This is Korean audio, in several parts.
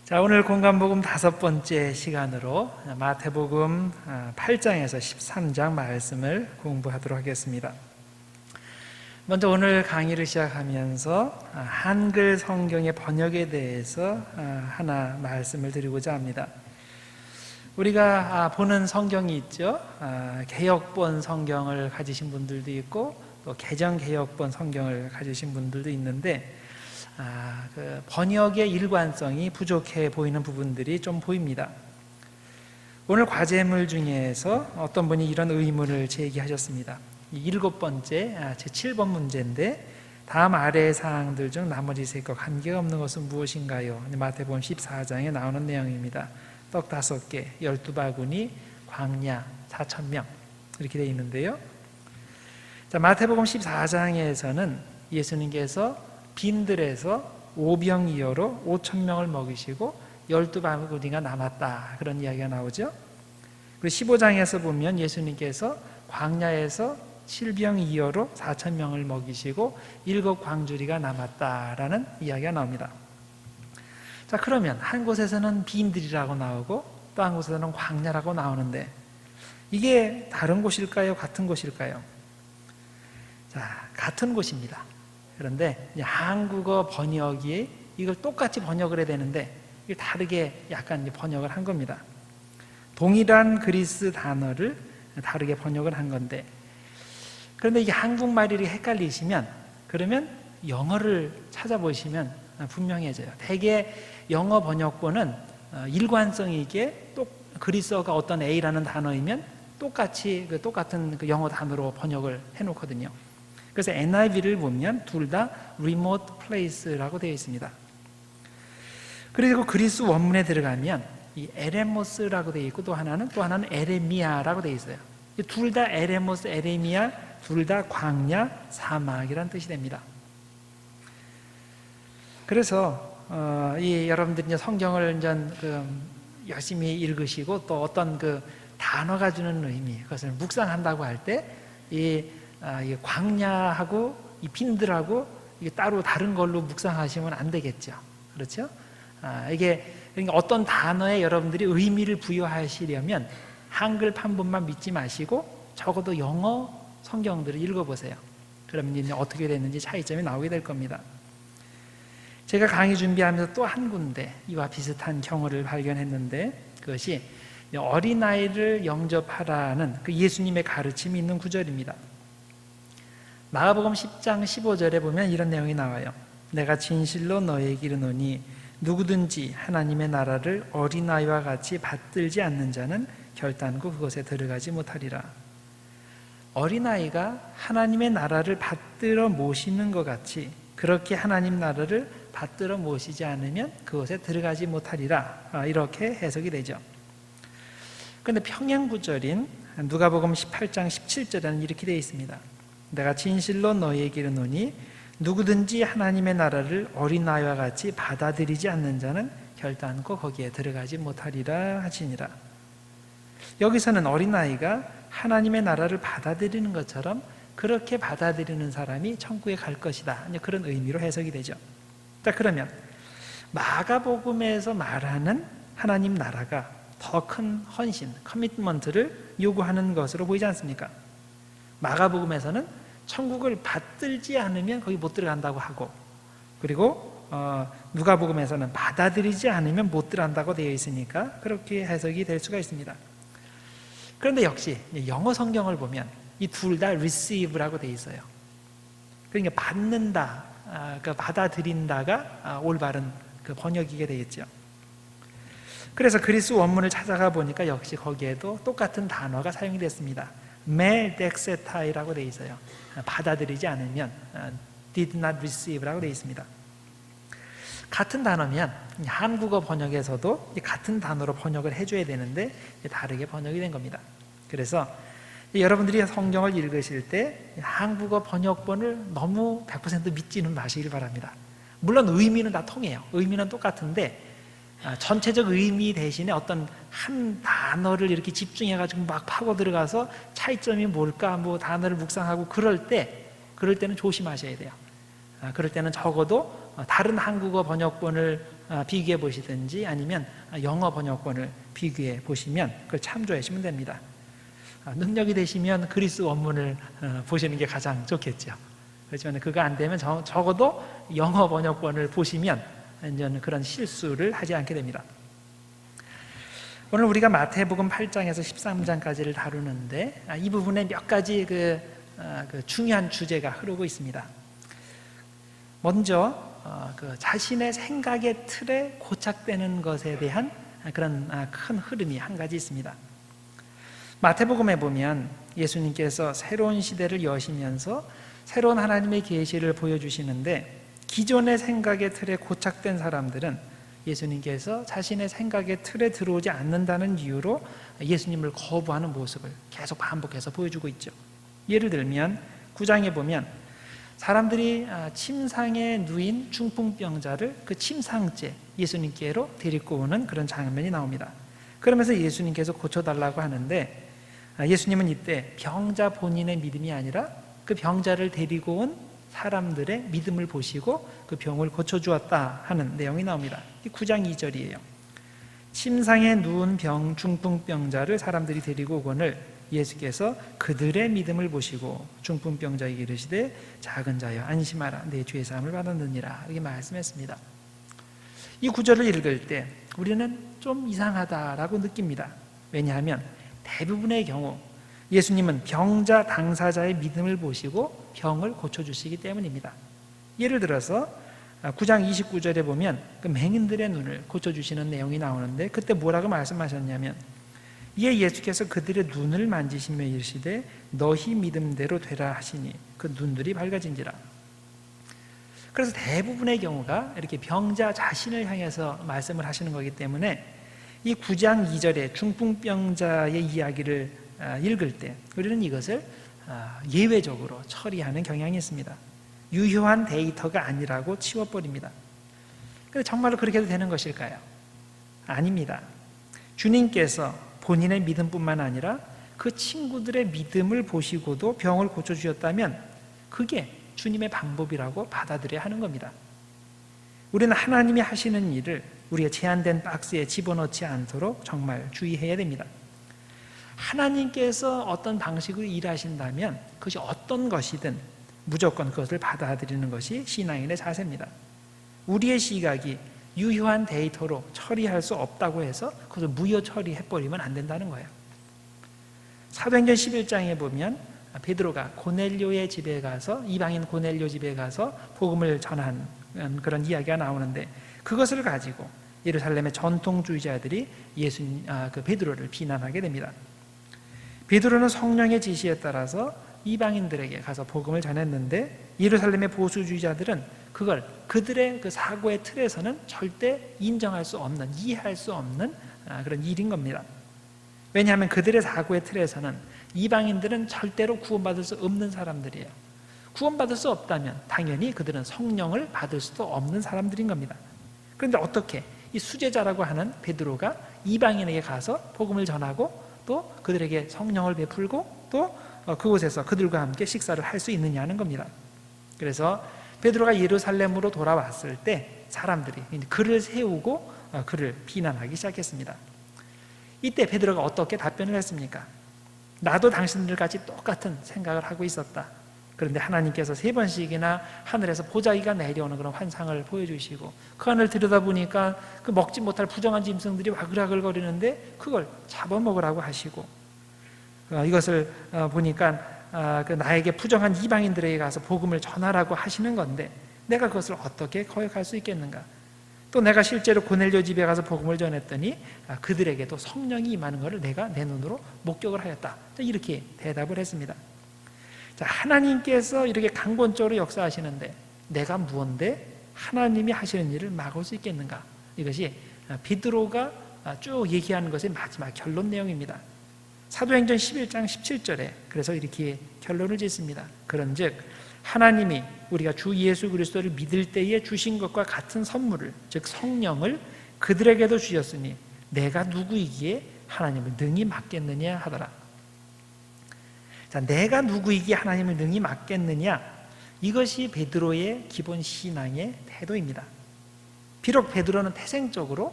자, 오늘 공감복음 5번째 시간으로 마태복음 8장에서 13장 말씀을 공부하도록 하겠습니다. 먼저 오늘 강의를 시작하면서 한글 성경의 번역에 대해서 하나 말씀을 드리고자 합니다. 우리가 보는 성경이 있죠. 개역본 성경을 가지신 분들도 있고 또 개정개역본 성경을 가지신 분들도 있는데 그 번역의 일관성이 부족해 보이는 부분들이 좀 보입니다. 오늘 과제물 중에서 어떤 분이 이런 의문을 제기하셨습니다. 7번째, 제7번 문제인데 다음 아래의 사항들 중 나머지 셋과 관계가 없는 것은 무엇인가요? 마태복음 14장에 나오는 내용입니다. 떡 5개, 12바구니, 광야 4,000명 이렇게 되어 있는데요. 자, 마태복음 14장에서는 예수님께서 빈들에서 오병이어로 5,000명을 먹이시고 12바구니가 남았다, 그런 이야기가 나오죠. 그리고 15장에서 보면 예수님께서 광야에서 7병이어로 4,000명을 먹이시고 7광주리가 남았다라는 이야기가 나옵니다. 자, 그러면 한 곳에서는 빈들이라고 나오고 또 한 곳에서는 광야라고 나오는데 이게 다른 곳일까요? 같은 곳일까요? 자, 같은 곳입니다. 그런데 한국어 번역이 이걸 똑같이 번역을 해야 되는데 이걸 다르게 약간 번역을 한 겁니다. 동일한 그리스 단어를 다르게 번역을 한 건데, 그런데 이게 한국말이 헷갈리시면 그러면 영어를 찾아보시면 분명해져요. 대개 영어 번역본은 일관성 있게 또 그리스어가 어떤 A라는 단어이면 똑같은 그 영어 단어로 번역을 해놓거든요. 그래서 NIV를 보면 둘 다 remote place라고 되어 있습니다. 그리고 그리스 원문에 들어가면 이 에레모스라고 되어 있고 또 하나는 에레미야라고 되어 있어요. 둘 다 에레모스, 에레미야, 둘 다 광야, 사막이라는 뜻이 됩니다. 그래서 여러분들이 성경을 열심히 읽으시고 또 어떤 그 단어가 주는 의미, 그것을 묵상한다고 할 때 이 광야하고 이 빈들하고 이게 따로 다른 걸로 묵상하시면 안 되겠죠. 그렇죠? 이게 그러니까 어떤 단어에 여러분들이 의미를 부여하시려면 한글 판본만 믿지 마시고 적어도 영어 성경들을 읽어보세요. 그러면 이제 어떻게 됐는지 차이점이 나오게 될 겁니다. 제가 강의 준비하면서 또 한 군데 이와 비슷한 경우를 발견했는데 그것이 어린아이를 영접하라는 그 예수님의 가르침이 있는 구절입니다. 마가복음 10장 15절에 보면 이런 내용이 나와요. 내가 진실로 너희에게 이르노니 누구든지 하나님의 나라를 어린아이와 같이 받들지 않는 자는 결단코 그것에 들어가지 못하리라. 어린아이가 하나님의 나라를 받들어 모시는 것 같이 그렇게 하나님 나라를 받들어 모시지 않으면 그것에 들어가지 못하리라, 이렇게 해석이 되죠. 그런데 평행구절인 누가복음 18장 17절에는 이렇게 되어 있습니다. 내가 진실로 너희에게 이르노니 누구든지 하나님의 나라를 어린아이와 같이 받아들이지 않는 자는 결단코 거기에 들어가지 못하리라 하시니라. 여기서는 어린아이가 하나님의 나라를 받아들이는 것처럼 그렇게 받아들이는 사람이 천국에 갈 것이다, 그런 의미로 해석이 되죠. 자, 그러면 마가복음에서 말하는 하나님 나라가 더 큰 헌신, 커미트먼트를 요구하는 것으로 보이지 않습니까? 마가복음에서는 천국을 받들지 않으면 거기 못 들어간다고 하고, 그리고 누가복음에서는 받아들이지 않으면 못 들어간다고 되어 있으니까 그렇게 해석이 될 수가 있습니다. 그런데 역시 영어 성경을 보면 이 둘 다 receive라고 되어 있어요. 그러니까 받는다, 받아들인다가 올바른 그 번역이게 되겠죠. 그래서 그리스 원문을 찾아가 보니까 역시 거기에도 똑같은 단어가 사용이 됐습니다. 메덱세타이라고 되어 있어요. 받아들이지 않으면 did not receive라고 되어 있습니다. 같은 단어면 한국어 번역에서도 같은 단어로 번역을 해줘야 되는데 다르게 번역이 된 겁니다. 그래서 여러분들이 성경을 읽으실 때 한국어 번역본을 너무 100% 믿지는 마시길 바랍니다. 물론 의미는 다 통해요. 의미는 똑같은데 전체적 의미 대신에 어떤 한 단어를 이렇게 집중해가지고 막 파고 들어가서 차이점이 뭘까, 단어를 묵상하고 그럴 때는 조심하셔야 돼요. 그럴 때는 적어도 다른 한국어 번역본을 비교해 보시든지 아니면 영어 번역본을 비교해 보시면 그걸 참조하시면 됩니다. 능력이 되시면 그리스 원문을 보시는 게 가장 좋겠죠. 그렇지만 그거 안 되면 적어도 영어 번역본을 보시면 이제는 그런 실수를 하지 않게 됩니다. 오늘 우리가 마태복음 8장에서 13장까지를 다루는데 이 부분에 몇 가지 그 중요한 주제가 흐르고 있습니다. 먼저 그 자신의 생각의 틀에 고착되는 것에 대한 그런 큰 흐름이 한 가지 있습니다. 마태복음에 보면 예수님께서 새로운 시대를 여시면서 새로운 하나님의 계시를 보여주시는데 기존의 생각의 틀에 고착된 사람들은 예수님께서 자신의 생각의 틀에 들어오지 않는다는 이유로 예수님을 거부하는 모습을 계속 반복해서 보여주고 있죠. 예를 들면 9장에 보면 사람들이 침상에 누인 중풍병자를 그 침상째 예수님께로 데리고 오는 그런 장면이 나옵니다. 그러면서 예수님께서 고쳐달라고 하는데 예수님은 이때 병자 본인의 믿음이 아니라 그 병자를 데리고 온 사람들의 믿음을 보시고 그 병을 고쳐주었다 하는 내용이 나옵니다. 9장 2절이에요. 침상에 누운 중풍병자를 사람들이 데리고 오거늘 예수께서 그들의 믿음을 보시고 중풍병자에게 이르시되 작은 자여 안심하라 내 죄 사함을 받았느니라 이렇게 말씀했습니다. 이 구절을 읽을 때 우리는 좀 이상하다라고 느낍니다. 왜냐하면 대부분의 경우 예수님은 병자 당사자의 믿음을 보시고 병을 고쳐주시기 때문입니다. 예를 들어서 9장 29절에 보면 그 맹인들의 눈을 고쳐주시는 내용이 나오는데 그때 뭐라고 말씀하셨냐면 이에 예수께서 그들의 눈을 만지시며 이르시되 너희 믿음대로 되라 하시니 그 눈들이 밝아진지라. 그래서 대부분의 경우가 이렇게 병자 자신을 향해서 말씀을 하시는 거기 때문에 이 9장 2절에 중풍병자의 이야기를 읽을 때 우리는 이것을 예외적으로 처리하는 경향이 있습니다. 유효한 데이터가 아니라고 치워버립니다. 그런데 정말로 그렇게 해도 되는 것일까요? 아닙니다. 주님께서 본인의 믿음뿐만 아니라 그 친구들의 믿음을 보시고도 병을 고쳐주셨다면 그게 주님의 방법이라고 받아들여야 하는 겁니다. 우리는 하나님이 하시는 일을 우리가 제한된 박스에 집어넣지 않도록 정말 주의해야 됩니다. 하나님께서 어떤 방식으로 일하신다면 그것이 어떤 것이든 무조건 그것을 받아들이는 것이 신앙인의 자세입니다. 우리의 시각이 유효한 데이터로 처리할 수 없다고 해서 그것을 무효 처리해버리면 안 된다는 거예요. 사도행전 11장에 보면 베드로가 고넬료의 집에 가서 이방인 고넬료 집에 가서 복음을 전한 그런 이야기가 나오는데 그것을 가지고 예루살렘의 전통주의자들이 그 베드로를 비난하게 됩니다. 베드로는 성령의 지시에 따라서 이방인들에게 가서 복음을 전했는데 예루살렘의 보수주의자들은 그걸 그들의 그 사고의 틀에서는 절대 인정할 수 없는, 이해할 수 없는 그런 일인 겁니다. 왜냐하면 그들의 사고의 틀에서는 이방인들은 절대로 구원받을 수 없는 사람들이에요. 구원받을 수 없다면 당연히 그들은 성령을 받을 수도 없는 사람들인 겁니다. 그런데 어떻게 이 수제자라고 하는 베드로가 이방인에게 가서 복음을 전하고 또 그들에게 성령을 베풀고 또 그곳에서 그들과 함께 식사를 할 수 있느냐는 겁니다. 그래서 베드로가 예루살렘으로 돌아왔을 때 사람들이 그를 세우고 그를 비난하기 시작했습니다. 이때 베드로가 어떻게 답변을 했습니까? 나도 당신들같이 똑같은 생각을 하고 있었다. 그런데 하나님께서 3번씩이나 하늘에서 보자기가 내려오는 그런 환상을 보여주시고 그 하늘 들여다보니까 그 먹지 못할 부정한 짐승들이 와글와글거리는데 그걸 잡아먹으라고 하시고 이것을 보니까 그 나에게 부정한 이방인들에게 가서 복음을 전하라고 하시는 건데 내가 그것을 어떻게 거역할 수 있겠는가? 또 내가 실제로 고넬료 집에 가서 복음을 전했더니 그들에게도 성령이 임하는 것을 내가 내 눈으로 목격을 하였다. 이렇게 대답을 했습니다. 자, 하나님께서 이렇게 강권적으로 역사하시는데 내가 무언데 하나님이 하시는 일을 막을 수 있겠는가? 이것이 베드로가 쭉 얘기하는 것의 마지막 결론 내용입니다. 사도행전 11장 17절에 그래서 이렇게 결론을 짓습니다. 그런즉 하나님이 우리가 주 예수 그리스도를 믿을 때에 주신 것과 같은 선물을 즉 성령을 그들에게도 주셨으니 내가 누구이기에 하나님을 능히 맡겠느냐 하더라. 자, 내가 누구이기에 하나님을 능히 맡겠느냐, 이것이 베드로의 기본 신앙의 태도입니다. 비록 베드로는 태생적으로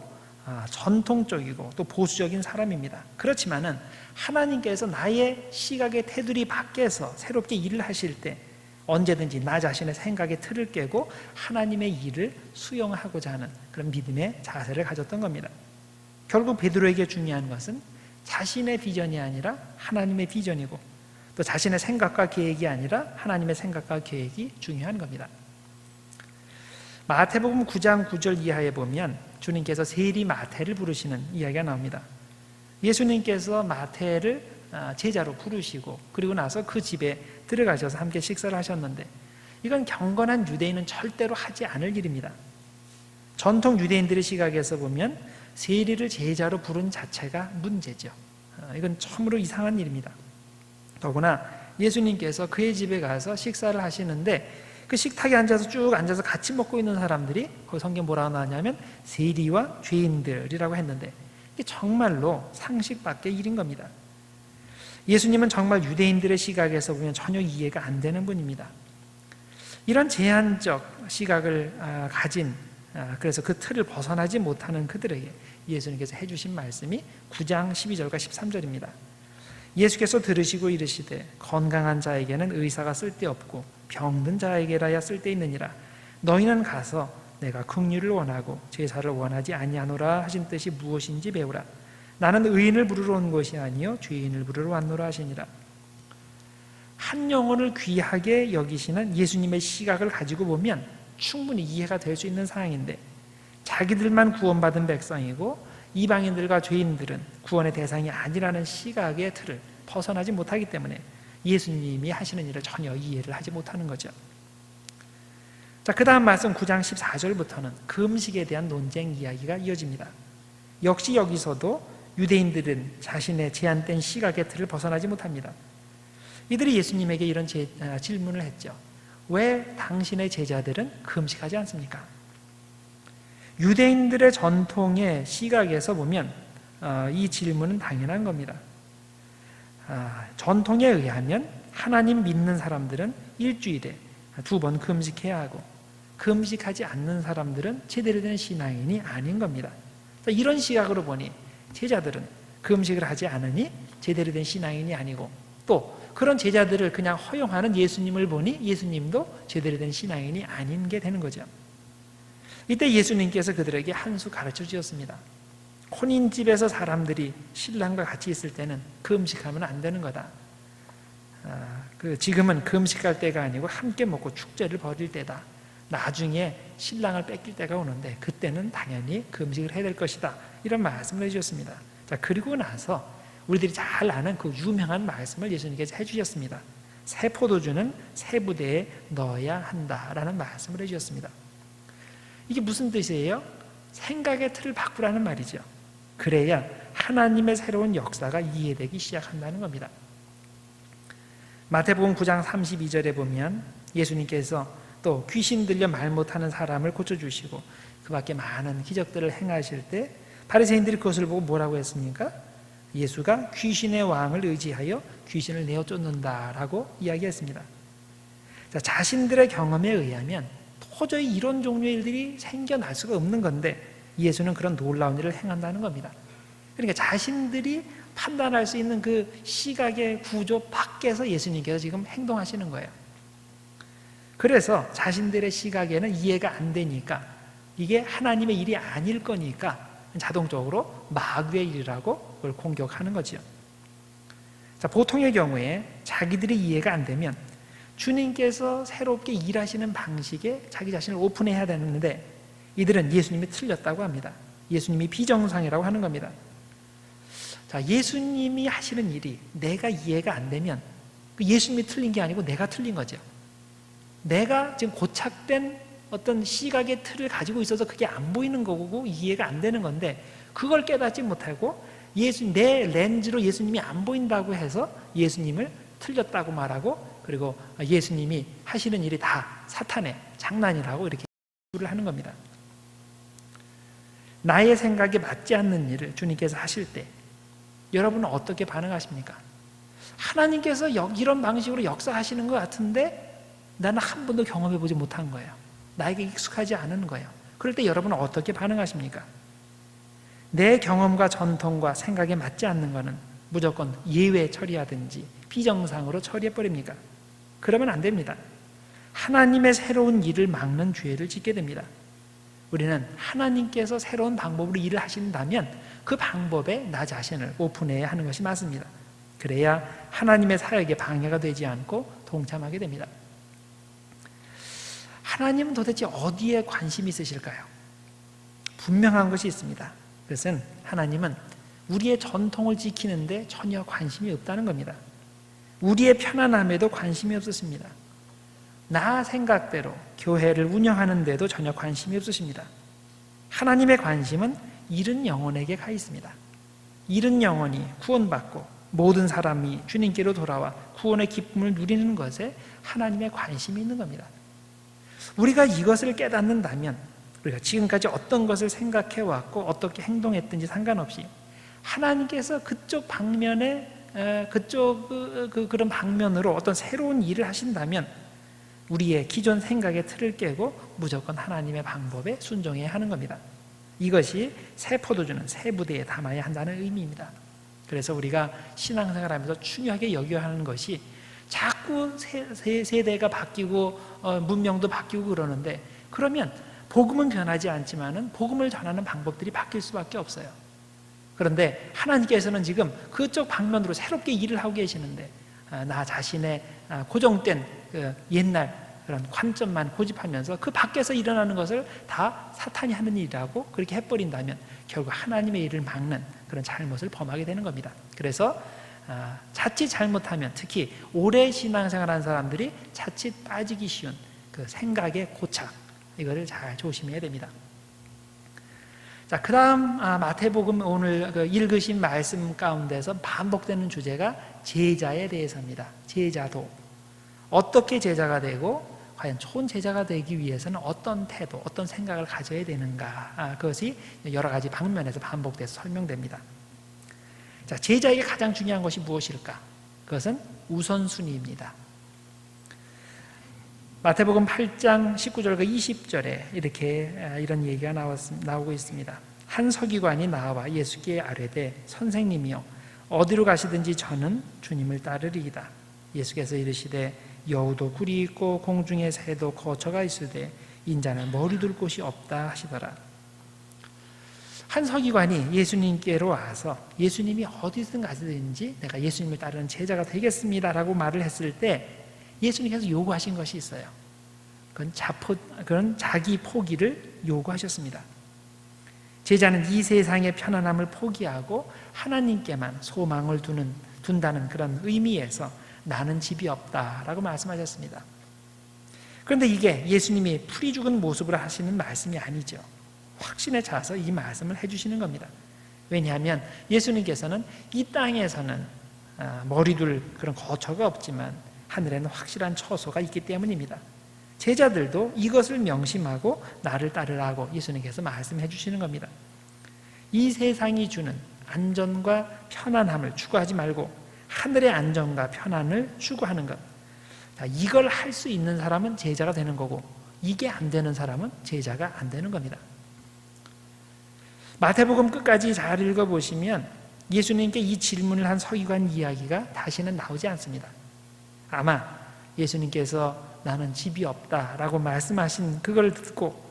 전통적이고 또 보수적인 사람입니다. 그렇지만은 하나님께서 나의 시각의 테두리 밖에서 새롭게 일을 하실 때 언제든지 나 자신의 생각의 틀을 깨고 하나님의 일을 수용하고자 하는 그런 믿음의 자세를 가졌던 겁니다. 결국 베드로에게 중요한 것은 자신의 비전이 아니라 하나님의 비전이고 또 자신의 생각과 계획이 아니라 하나님의 생각과 계획이 중요한 겁니다. 마태복음 9장 9절 이하에 보면 주님께서 세리 마태를 부르시는 이야기가 나옵니다. 예수님께서 마태를 제자로 부르시고 그리고 나서 그 집에 들어가셔서 함께 식사를 하셨는데 이건 경건한 유대인은 절대로 하지 않을 일입니다. 전통 유대인들의 시각에서 보면 세리를 제자로 부른 자체가 문제죠. 이건 처음으로 이상한 일입니다. 더구나 예수님께서 그의 집에 가서 식사를 하시는데 그 식탁에 앉아서 쭉 앉아서 같이 먹고 있는 사람들이 거기 성경 뭐라고 나왔냐면 세리와 죄인들이라고 했는데 이게 정말로 상식 밖의 일인 겁니다. 예수님은 정말 유대인들의 시각에서 보면 전혀 이해가 안 되는 분입니다. 이런 제한적 시각을 가진 그래서 그 틀을 벗어나지 못하는 그들에게 예수님께서 해주신 말씀이 9장 12절과 13절입니다. 예수께서 들으시고 이르시되 건강한 자에게는 의사가 쓸데없고 병든 자에게라야 쓸데있느니라. 너희는 가서 내가 긍휼을 원하고 제사를 원하지 아니하노라 하신 뜻이 무엇인지 배우라. 나는 의인을 부르러 온 것이 아니요 죄인을 부르러 왔노라 하시니라. 한 영혼을 귀하게 여기시는 예수님의 시각을 가지고 보면 충분히 이해가 될 수 있는 상황인데 자기들만 구원받은 백성이고 이방인들과 죄인들은 구원의 대상이 아니라는 시각의 틀을 벗어나지 못하기 때문에 예수님이 하시는 일을 전혀 이해를 하지 못하는 거죠. 자, 그 다음 말씀 9장 14절부터는 금식에 대한 논쟁 이야기가 이어집니다. 역시 여기서도 유대인들은 자신의 제한된 시각의 틀을 벗어나지 못합니다. 이들이 예수님에게 이런 질문을 했죠. 왜 당신의 제자들은 금식하지 않습니까? 유대인들의 전통의 시각에서 보면 이 질문은 당연한 겁니다. 전통에 의하면 하나님 믿는 사람들은 일주일에 2번 금식해야 하고 금식하지 않는 사람들은 제대로 된 신앙인이 아닌 겁니다. 이런 시각으로 보니 제자들은 금식을 하지 않으니 제대로 된 신앙인이 아니고 또 그런 제자들을 그냥 허용하는 예수님을 보니 예수님도 제대로 된 신앙인이 아닌 게 되는 거죠. 이때 예수님께서 그들에게 한 수 가르쳐 주셨습니다. 혼인집에서 사람들이 신랑과 같이 있을 때는 금식하면 안 되는 거다. 지금은 금식할 때가 아니고 함께 먹고 축제를 벌일 때다. 나중에 신랑을 뺏길 때가 오는데 그때는 당연히 금식을 해야 될 것이다. 이런 말씀을 해주셨습니다. 자, 그리고 나서 우리들이 잘 아는 그 유명한 말씀을 예수님께서 해주셨습니다. 새 포도주는 새 부대에 넣어야 한다라는 말씀을 해주셨습니다. 이게 무슨 뜻이에요? 생각의 틀을 바꾸라는 말이죠. 그래야 하나님의 새로운 역사가 이해되기 시작한다는 겁니다. 마태복음 9장 32절에 보면 예수님께서 또 귀신 들려 말 못하는 사람을 고쳐주시고 그 밖에 많은 기적들을 행하실 때 바리새인들이 그것을 보고 뭐라고 했습니까? 예수가 귀신의 왕을 의지하여 귀신을 내어 쫓는다라고 이야기했습니다. 자, 자신들의 경험에 의하면 도저히 이런 종류의 일들이 생겨날 수가 없는 건데 예수는 그런 놀라운 일을 행한다는 겁니다. 그러니까 자신들이 판단할 수 있는 그 시각의 구조 밖에서 예수님께서 지금 행동하시는 거예요. 그래서 자신들의 시각에는 이해가 안 되니까 이게 하나님의 일이 아닐 거니까 자동적으로 마귀의 일이라고 그걸 공격하는 거죠. 자, 보통의 경우에 자기들이 이해가 안 되면 주님께서 새롭게 일하시는 방식에 자기 자신을 오픈해야 되는데 이들은 예수님이 틀렸다고 합니다. 예수님이 비정상이라고 하는 겁니다. 자, 예수님이 하시는 일이 내가 이해가 안 되면 예수님이 틀린 게 아니고 내가 틀린 거죠. 내가 지금 고착된 어떤 시각의 틀을 가지고 있어서 그게 안 보이는 거고 이해가 안 되는 건데 그걸 깨닫지 못하고 내 렌즈로 예수님이 안 보인다고 해서 예수님을 틀렸다고 말하고 그리고 예수님이 하시는 일이 다 사탄의 장난이라고 이렇게 를 하는 겁니다. 나의 생각에 맞지 않는 일을 주님께서 하실 때 여러분은 어떻게 반응하십니까? 하나님께서 이런 방식으로 역사하시는 것 같은데 나는 한 번도 경험해보지 못한 거예요. 나에게 익숙하지 않은 거예요. 그럴 때 여러분은 어떻게 반응하십니까? 내 경험과 전통과 생각에 맞지 않는 것은 무조건 예외 처리하든지 비정상으로 처리해버립니까? 그러면 안 됩니다. 하나님의 새로운 일을 막는 죄를 짓게 됩니다. 우리는 하나님께서 새로운 방법으로 일을 하신다면 그 방법에 나 자신을 오픈해야 하는 것이 맞습니다. 그래야 하나님의 사역에 방해가 되지 않고 동참하게 됩니다. 하나님은 도대체 어디에 관심이 있으실까요? 분명한 것이 있습니다. 그것은 하나님은 우리의 전통을 지키는데 전혀 관심이 없다는 겁니다. 우리의 편안함에도 관심이 없으십니다. 나 생각대로 교회를 운영하는 데도 전혀 관심이 없으십니다. 하나님의 관심은 잃은 영혼에게 가 있습니다. 잃은 영혼이 구원받고 모든 사람이 주님께로 돌아와 구원의 기쁨을 누리는 것에 하나님의 관심이 있는 겁니다. 우리가 이것을 깨닫는다면 우리가 지금까지 어떤 것을 생각해왔고 어떻게 행동했든지 상관없이 하나님께서 그쪽 방면에 그런 방면으로 어떤 새로운 일을 하신다면 우리의 기존 생각의 틀을 깨고 무조건 하나님의 방법에 순종해야 하는 겁니다. 이것이 새 포도주는 새 부대에 담아야 한다는 의미입니다. 그래서 우리가 신앙생활하면서 중요하게 여겨야 하는 것이 자꾸 세대가 바뀌고 문명도 바뀌고 그러는데 그러면 복음은 변하지 않지만은 복음을 전하는 방법들이 바뀔 수밖에 없어요. 그런데 하나님께서는 지금 그쪽 방면으로 새롭게 일을 하고 계시는데 나 자신의 고정된 옛날 그런 관점만 고집하면서 그 밖에서 일어나는 것을 다 사탄이 하는 일이라고 그렇게 해버린다면 결국 하나님의 일을 막는 그런 잘못을 범하게 되는 겁니다. 그래서 자칫 잘못하면 특히 오래 신앙생활한 사람들이 자칫 빠지기 쉬운 그 생각의 고착 이거를 잘 조심해야 됩니다. 자, 그 다음 마태복음 오늘 읽으신 말씀 가운데서 반복되는 주제가 제자에 대해서입니다. 제자도 어떻게 제자가 되고 과연 좋은 제자가 되기 위해서는 어떤 태도, 어떤 생각을 가져야 되는가 그것이 여러 가지 방면에서 반복돼서 설명됩니다. 자, 제자에게 가장 중요한 것이 무엇일까? 그것은 우선순위입니다. 마태복음 8장 19절과 20절에 이런 얘기가 나오고 있습니다. 한 서기관이 나와 예수께 아뢰되 선생님이여 어디로 가시든지 저는 주님을 따르리이다. 예수께서 이르시되 여우도 굴이 있고 공중에 새도 거처가 있으되 인자는 머리 둘 곳이 없다 하시더라. 한 서기관이 예수님께로 와서 예수님이 어디든 가시든지 내가 예수님을 따르는 제자가 되겠습니다라고 말을 했을 때 예수님께서 요구하신 것이 있어요. 그건 자기 포기를 요구하셨습니다. 제자는 이 세상의 편안함을 포기하고 하나님께만 소망을 둔다는 그런 의미에서 나는 집이 없다라고 말씀하셨습니다. 그런데 이게 예수님이 풀이 죽은 모습으로 하시는 말씀이 아니죠. 확신에 차서 이 말씀을 해주시는 겁니다. 왜냐하면 예수님께서는 이 땅에서는 머리둘 그런 거처가 없지만 하늘에는 확실한 처소가 있기 때문입니다. 제자들도 이것을 명심하고 나를 따르라고 예수님께서 말씀해 주시는 겁니다. 이 세상이 주는 안전과 편안함을 추구하지 말고 하늘의 안전과 편안을 추구하는 것. 이걸 할 수 있는 사람은 제자가 되는 거고 이게 안 되는 사람은 제자가 안 되는 겁니다. 마태복음 끝까지 잘 읽어보시면 예수님께 이 질문을 한 서기관 이야기가 다시는 나오지 않습니다. 아마 예수님께서 나는 집이 없다라고 말씀하신 그걸 듣고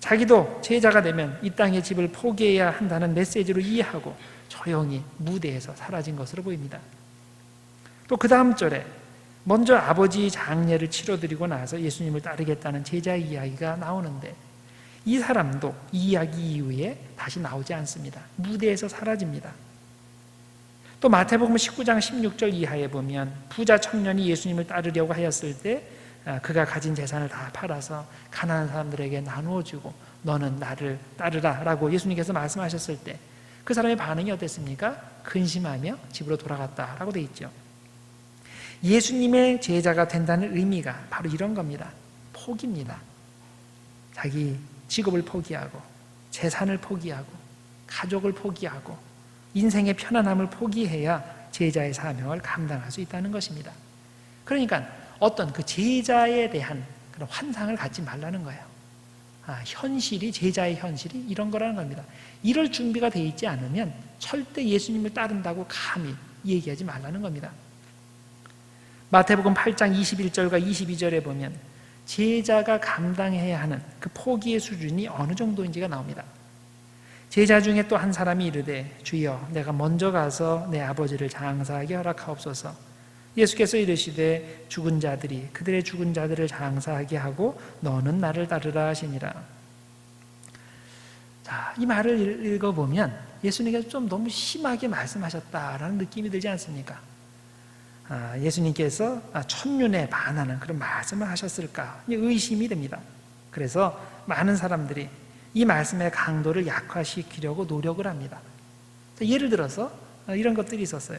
자기도 제자가 되면 이 땅의 집을 포기해야 한다는 메시지로 이해하고 조용히 무대에서 사라진 것으로 보입니다. 또 그 다음 절에 먼저 아버지 장례를 치러드리고 나서 예수님을 따르겠다는 제자의 이야기가 나오는데 이 사람도 이 이야기 이후에 다시 나오지 않습니다. 무대에서 사라집니다. 또 마태복음 19장 16절 이하에 보면 부자 청년이 예수님을 따르려고 하였을 때 그가 가진 재산을 다 팔아서 가난한 사람들에게 나누어 주고 너는 나를 따르라 라고 예수님께서 말씀하셨을 때 그 사람의 반응이 어땠습니까? 근심하며 집으로 돌아갔다라고 되어 있죠. 예수님의 제자가 된다는 의미가 바로 이런 겁니다. 포기입니다. 자기 직업을 포기하고 재산을 포기하고 가족을 포기하고 인생의 편안함을 포기해야 제자의 사명을 감당할 수 있다는 것입니다. 그러니까 어떤 그 제자에 대한 그런 환상을 갖지 말라는 거예요. 현실이, 제자의 현실이 이런 거라는 겁니다. 이럴 준비가 돼 있지 않으면 절대 예수님을 따른다고 감히 얘기하지 말라는 겁니다. 마태복음 8장 21절과 22절에 보면 제자가 감당해야 하는 그 포기의 수준이 어느 정도인지가 나옵니다. 제자 중에 또 한 사람이 이르되 주여 내가 먼저 가서 내 아버지를 장사하게 허락하옵소서. 예수께서 이르시되 죽은 자들이 그들의 죽은 자들을 장사하게 하고 너는 나를 따르라 하시니라. 자, 이 말을 읽어보면 예수님께서 좀 너무 심하게 말씀하셨다라는 느낌이 들지 않습니까? 예수님께서 첫눈에 반하는 그런 말씀을 하셨을까 의심이 됩니다. 그래서 많은 사람들이 이 말씀의 강도를 약화시키려고 노력을 합니다. 예를 들어서 이런 것들이 있었어요.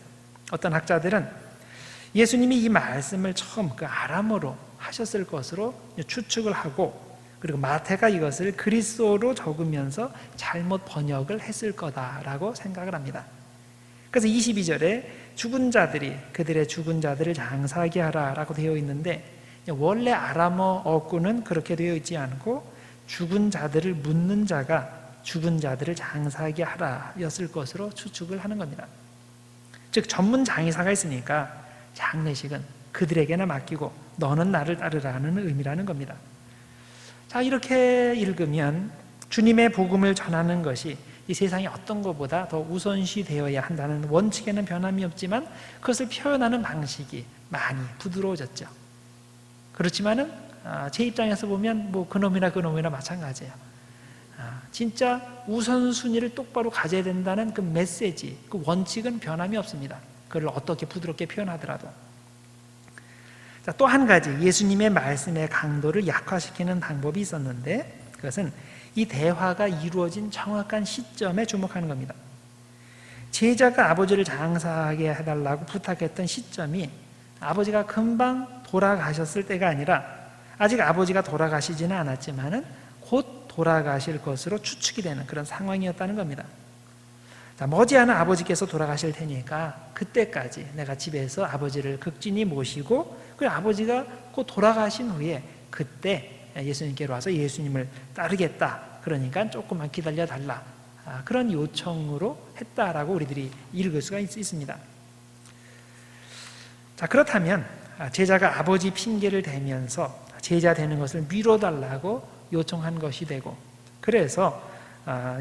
어떤 학자들은 예수님이 이 말씀을 처음 그 아람어로 하셨을 것으로 추측을 하고, 그리고 마태가 이것을 그리스어로 적으면서 잘못 번역을 했을 거다라고 생각을 합니다. 그래서 22절에 죽은 자들이 그들의 죽은 자들을 장사하게 하라라고 되어 있는데, 원래 아람어 어구는 그렇게 되어 있지 않고 죽은 자들을 묻는 자가 죽은 자들을 장사하게 하라였을 것으로 추측을 하는 겁니다. 즉 전문 장의사가 있으니까 장례식은 그들에게나 맡기고 너는 나를 따르라는 의미라는 겁니다. 자, 이렇게 읽으면 주님의 복음을 전하는 것이 이 세상에 어떤 것보다 더 우선시 되어야 한다는 원칙에는 변함이 없지만 그것을 표현하는 방식이 많이 부드러워졌죠. 그렇지만은 제 입장에서 보면 뭐 그놈이나 마찬가지예요. 진짜 우선순위를 똑바로 가져야 된다는 그 메시지, 그 원칙은 변함이 없습니다. 그걸 어떻게 부드럽게 표현하더라도. 자, 또 한 가지 예수님의 말씀의 강도를 약화시키는 방법이 있었는데, 그것은 이 대화가 이루어진 정확한 시점에 주목하는 겁니다. 제자가 아버지를 장사하게 해달라고 부탁했던 시점이 아버지가 금방 돌아가셨을 때가 아니라, 아직 아버지가 돌아가시지는 않았지만은 곧 돌아가실 것으로 추측이 되는 그런 상황이었다는 겁니다. 자, 머지않아 아버지께서 돌아가실 테니까 그때까지 내가 집에서 아버지를 극진히 모시고, 그리고 아버지가 곧 돌아가신 후에 그때 예수님께로 와서 예수님을 따르겠다. 그러니까 조금만 기다려 달라. 그런 요청으로 했다라고 우리들이 읽을 수가 있습니다. 자, 그렇다면 제자가 아버지 핑계를 대면서 제자 되는 것을 미뤄달라고 요청한 것이 되고, 그래서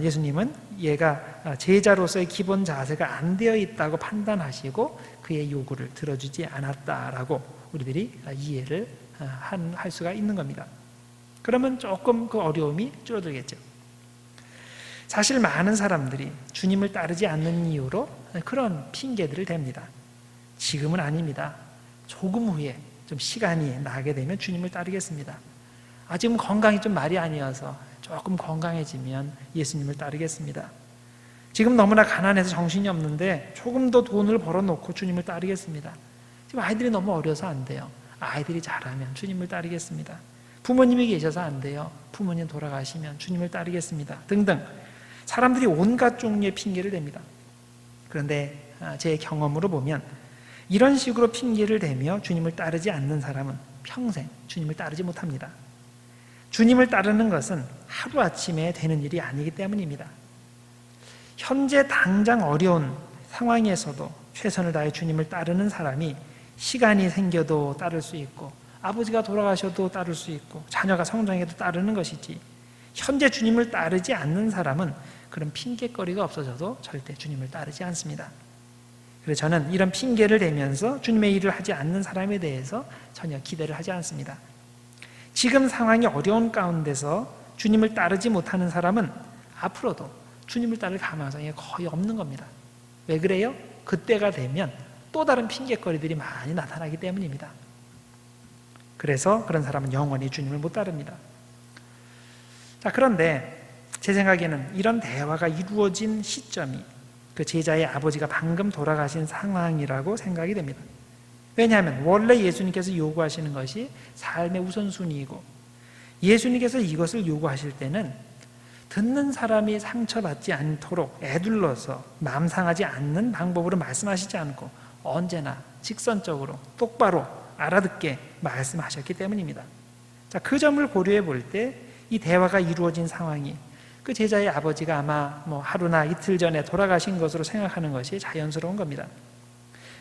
예수님은 얘가 제자로서의 기본 자세가 안 되어 있다고 판단하시고 그의 요구를 들어주지 않았다라고 우리들이 이해를 할 수가 있는 겁니다. 그러면 조금 그 어려움이 줄어들겠죠. 사실 많은 사람들이 주님을 따르지 않는 이유로 그런 핑계들을 댑니다. 지금은 아닙니다. 조금 후에 좀 시간이 나게 되면 주님을 따르겠습니다. 지금 건강이 좀 말이 아니어서 조금 건강해지면 예수님을 따르겠습니다. 지금 너무나 가난해서 정신이 없는데 조금 더 돈을 벌어놓고 주님을 따르겠습니다. 지금 아이들이 너무 어려서 안 돼요. 아이들이 자라면 주님을 따르겠습니다. 부모님이 계셔서 안 돼요. 부모님 돌아가시면 주님을 따르겠습니다. 등등 사람들이 온갖 종류의 핑계를 댑니다. 그런데 제 경험으로 보면 이런 식으로 핑계를 대며 주님을 따르지 않는 사람은 평생 주님을 따르지 못합니다. 주님을 따르는 것은 하루아침에 되는 일이 아니기 때문입니다. 현재 당장 어려운 상황에서도 최선을 다해 주님을 따르는 사람이 시간이 생겨도 따를 수 있고, 아버지가 돌아가셔도 따를 수 있고, 자녀가 성장해도 따르는 것이지, 현재 주님을 따르지 않는 사람은 그런 핑계거리가 없어져도 절대 주님을 따르지 않습니다. 그래서 저는 이런 핑계를 대면서 주님의 일을 하지 않는 사람에 대해서 전혀 기대를 하지 않습니다. 지금 상황이 어려운 가운데서 주님을 따르지 못하는 사람은 앞으로도 주님을 따를 가능성이 거의 없는 겁니다. 왜 그래요? 그때가 되면 또 다른 핑계거리들이 많이 나타나기 때문입니다. 그래서 그런 사람은 영원히 주님을 못 따릅니다. 자, 그런데 제 생각에는 이런 대화가 이루어진 시점이 그 제자의 아버지가 방금 돌아가신 상황이라고 생각이 됩니다. 왜냐하면 원래 예수님께서 요구하시는 것이 삶의 우선순위이고, 예수님께서 이것을 요구하실 때는 듣는 사람이 상처받지 않도록 애둘러서 마음 상하지 않는 방법으로 말씀하시지 않고 언제나 직선적으로 똑바로 알아듣게 말씀하셨기 때문입니다. 자, 그 점을 고려해 볼 때 이 대화가 이루어진 상황이 그 제자의 아버지가 아마 하루나 이틀 전에 돌아가신 것으로 생각하는 것이 자연스러운 겁니다.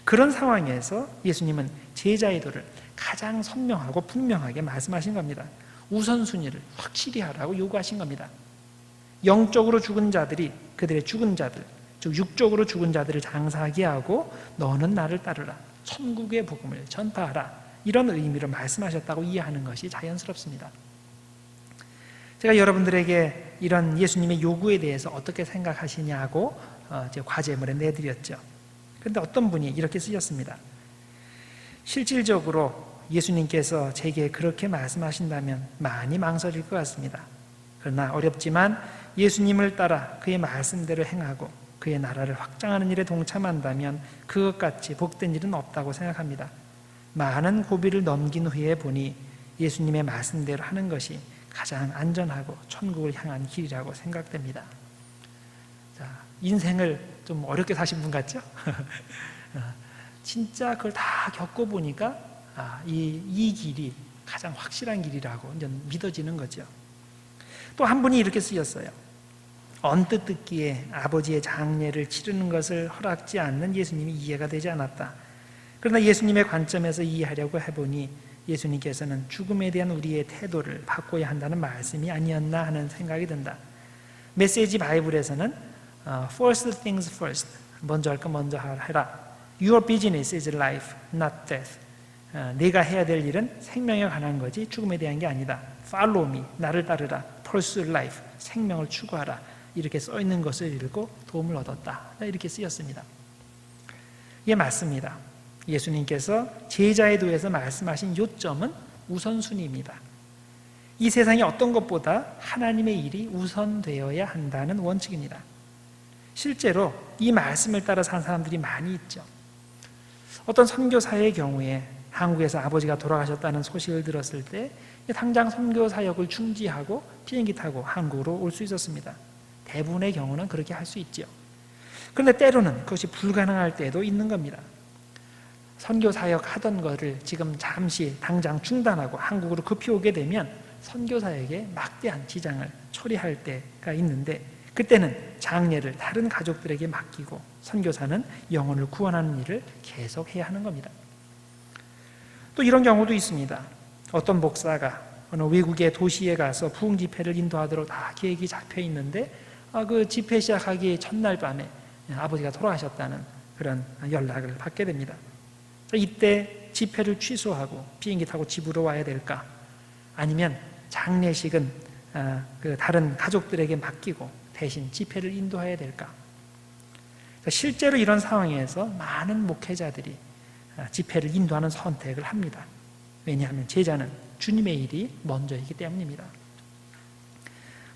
그런 상황에서 예수님은 제자의 도를 가장 선명하고 분명하게 말씀하신 겁니다. 우선순위를 확실히 하라고 요구하신 겁니다. 영적으로 죽은 자들이 그들의 죽은 자들, 즉 육적으로 죽은 자들을 장사하게 하고 너는 나를 따르라, 천국의 복음을 전파하라, 이런 의미로 말씀하셨다고 이해하는 것이 자연스럽습니다. 제가 여러분들에게 이런 예수님의 요구에 대해서 어떻게 생각하시냐고 제 과제물에 내드렸죠. 그런데 어떤 분이 이렇게 쓰셨습니다. 실질적으로 예수님께서 제게 그렇게 말씀하신다면 많이 망설일 것 같습니다. 그러나 어렵지만 예수님을 따라 그의 말씀대로 행하고 그의 나라를 확장하는 일에 동참한다면 그것같이 복된 일은 없다고 생각합니다. 많은 고비를 넘긴 후에 보니 예수님의 말씀대로 하는 것이 가장 안전하고 천국을 향한 길이라고 생각됩니다. 자, 인생을 좀 어렵게 사신 분 같죠? 진짜 그걸 다 겪어보니까 이 길이 가장 확실한 길이라고 이제 믿어지는 거죠. 또 한 분이 이렇게 쓰였어요. 언뜻 듣기에 아버지의 장례를 치르는 것을 허락지 않는 예수님이 이해가 되지 않았다. 그러나 예수님의 관점에서 이해하려고 해보니 예수님께서는 죽음에 대한 우리의 태도를 바꿔야 한다는 말씀이 아니었나 하는 생각이 든다. 메시지 바이블에서는 First things first, 먼저 할 거 먼저 해라. Your business is life, not death. 네가 해야 될 일은 생명에 관한 거지 죽음에 대한 게 아니다. Follow me, 나를 따르라. Pursue life, 생명을 추구하라. 이렇게 써 있는 것을 읽고 도움을 얻었다. 이렇게 쓰였습니다. 이게 맞습니다. 예수님께서 제자의 도에서 말씀하신 요점은 우선순위입니다. 이 세상의 어떤 것보다 하나님의 일이 우선되어야 한다는 원칙입니다. 실제로 이 말씀을 따라 산 사람들이 많이 있죠. 어떤 선교사의 경우에 한국에서 아버지가 돌아가셨다는 소식을 들었을 때 당장 선교 사역을 중지하고 비행기 타고 한국으로 올 수 있었습니다. 대부분의 경우는 그렇게 할 수 있죠. 그런데 때로는 그것이 불가능할 때도 있는 겁니다. 선교 사역 하던 것을 지금 잠시 당장 중단하고 한국으로 급히 오게 되면 선교 사역에 막대한 지장을 초래할 때가 있는데 그때는 장례를 다른 가족들에게 맡기고 선교사는 영혼을 구원하는 일을 계속해야 하는 겁니다. 또 이런 경우도 있습니다. 어떤 목사가 어느 외국의 도시에 가서 부흥 집회를 인도하도록 다 계획이 잡혀 있는데 그 집회 시작하기 첫날 밤에 아버지가 돌아가셨다는 그런 연락을 받게 됩니다. 이때 집회를 취소하고 비행기 타고 집으로 와야 될까? 아니면 장례식은 그 다른 가족들에게 맡기고 대신 집회를 인도해야 될까? 실제로 이런 상황에서 많은 목회자들이 집회를 인도하는 선택을 합니다. 왜냐하면 제자는 주님의 일이 먼저이기 때문입니다.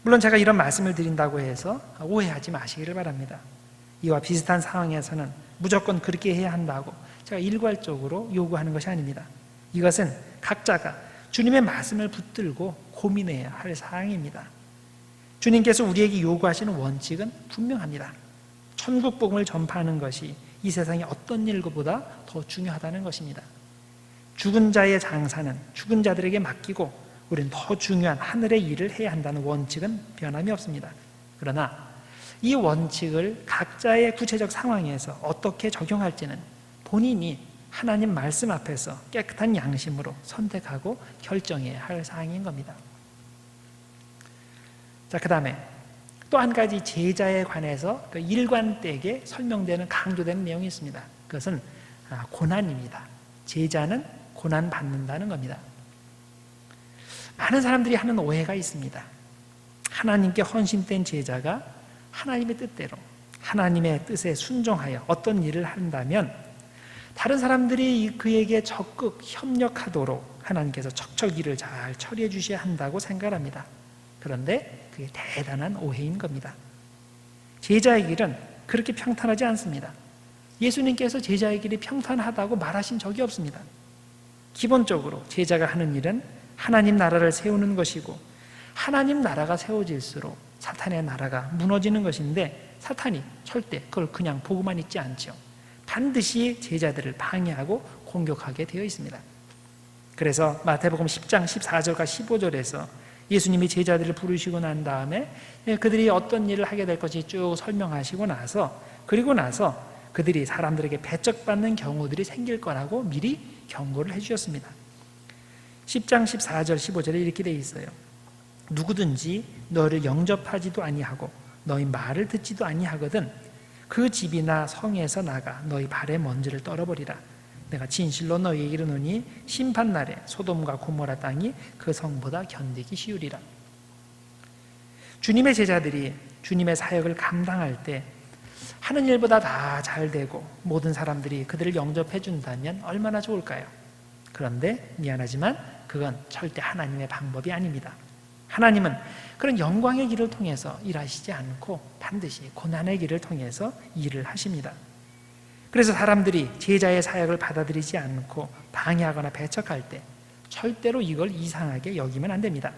물론 제가 이런 말씀을 드린다고 해서 오해하지 마시기를 바랍니다. 이와 비슷한 상황에서는 무조건 그렇게 해야 한다고 제가 일괄적으로 요구하는 것이 아닙니다. 이것은 각자가 주님의 말씀을 붙들고 고민해야 할 사항입니다. 주님께서 우리에게 요구하시는 원칙은 분명합니다. 천국 복음을 전파하는 것이 이 세상의 어떤 일보다 더 중요하다는 것입니다. 죽은 자의 장사는 죽은 자들에게 맡기고 우리는 더 중요한 하늘의 일을 해야 한다는 원칙은 변함이 없습니다. 그러나 이 원칙을 각자의 구체적 상황에서 어떻게 적용할지는 본인이 하나님 말씀 앞에서 깨끗한 양심으로 선택하고 결정해야 할 사항인 겁니다. 자, 그 다음에 또 한 가지 제자에 관해서 그 일관되게 설명되는 강조되는 내용이 있습니다. 그것은 고난입니다. 제자는 고난받는다는 겁니다. 많은 사람들이 하는 오해가 있습니다. 하나님께 헌신된 제자가 하나님의 뜻대로 하나님의 뜻에 순종하여 어떤 일을 한다면 다른 사람들이 그에게 적극 협력하도록 하나님께서 척척 일을 잘 처리해 주셔야 한다고 생각합니다. 그런데 그게 대단한 오해인 겁니다. 제자의 길은 그렇게 평탄하지 않습니다. 예수님께서 제자의 길이 평탄하다고 말하신 적이 없습니다. 기본적으로 제자가 하는 일은 하나님 나라를 세우는 것이고 하나님 나라가 세워질수록 사탄의 나라가 무너지는 것인데 사탄이 절대 그걸 그냥 보고만 있지 않죠. 반드시 제자들을 방해하고 공격하게 되어 있습니다. 그래서 마태복음 10장 14절과 15절에서 예수님이 제자들을 부르시고 난 다음에 그들이 어떤 일을 하게 될 것인지 쭉 설명하시고 나서, 그리고 나서 그들이 사람들에게 배척받는 경우들이 생길 거라고 미리 경고를 해주셨습니다. 10장 14절 15절에 이렇게 되어 있어요. 누구든지 너를 영접하지도 아니하고 너희 말을 듣지도 아니하거든 그 집이나 성에서 나가 너희 발에 먼지를 떨어버리라. 내가 진실로 너희에게 이르노니 심판날에 소돔과 고모라 땅이 그 성보다 견디기 쉬우리라. 주님의 제자들이 주님의 사역을 감당할 때 하는 일보다 다 잘되고 모든 사람들이 그들을 영접해 준다면 얼마나 좋을까요? 그런데 미안하지만 그건 절대 하나님의 방법이 아닙니다. 하나님은 그런 영광의 길을 통해서 일하시지 않고 반드시 고난의 길을 통해서 일을 하십니다. 그래서 사람들이 제자의 사역을 받아들이지 않고 방해하거나 배척할 때 절대로 이걸 이상하게 여기면 안 됩니다.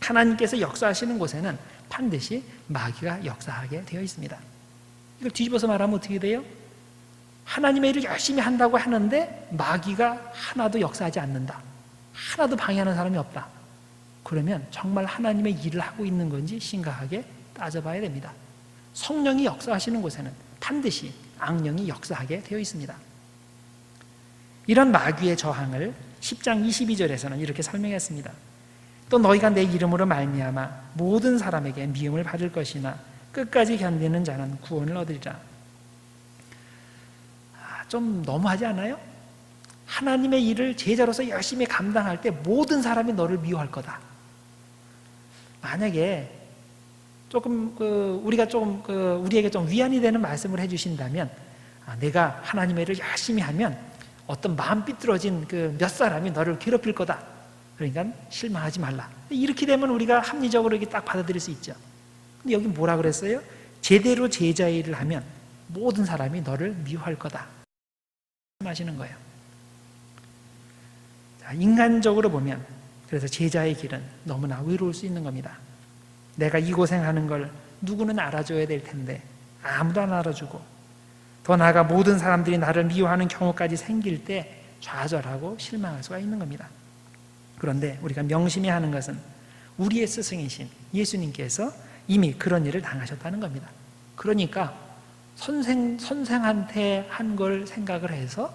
하나님께서 역사하시는 곳에는 반드시 마귀가 역사하게 되어 있습니다. 이걸 뒤집어서 말하면 어떻게 돼요? 하나님의 일을 열심히 한다고 하는데 마귀가 하나도 역사하지 않는다. 하나도 방해하는 사람이 없다. 그러면 정말 하나님의 일을 하고 있는 건지 심각하게 따져봐야 됩니다. 성령이 역사하시는 곳에는 반드시 악령이 역사하게 되어 있습니다. 이런 마귀의 저항을 10장 22절에서는 이렇게 설명했습니다. 또 너희가 내 이름으로 말미암아 모든 사람에게 미움을 받을 것이나 끝까지 견디는 자는 구원을 얻으리라. 좀 너무하지 않아요? 하나님의 일을 제자로서 열심히 감당할 때 모든 사람이 너를 미워할 거다. 만약에 조금 우리에게 좀 위안이 되는 말씀을 해주신다면, 내가 하나님의 일을 열심히 하면 어떤 마음 삐뚤어진 몇 사람이 너를 괴롭힐 거다. 그러니까 실망하지 말라. 이렇게 되면 우리가 합리적으로 이렇게 딱 받아들일 수 있죠. 근데 여기 뭐라 그랬어요? 제대로 제자의 일을 하면 모든 사람이 너를 미워할 거다. 말씀하시는 거예요. 자, 인간적으로 보면 그래서 제자의 길은 너무나 외로울 수 있는 겁니다. 내가 이 고생하는 걸 누구는 알아줘야 될 텐데 아무도 안 알아주고, 더 나아가 모든 사람들이 나를 미워하는 경우까지 생길 때 좌절하고 실망할 수가 있는 겁니다. 그런데 우리가 명심해야 하는 것은 우리의 스승이신 예수님께서 이미 그런 일을 당하셨다는 겁니다. 그러니까 선생한테 한 걸 생각을 해서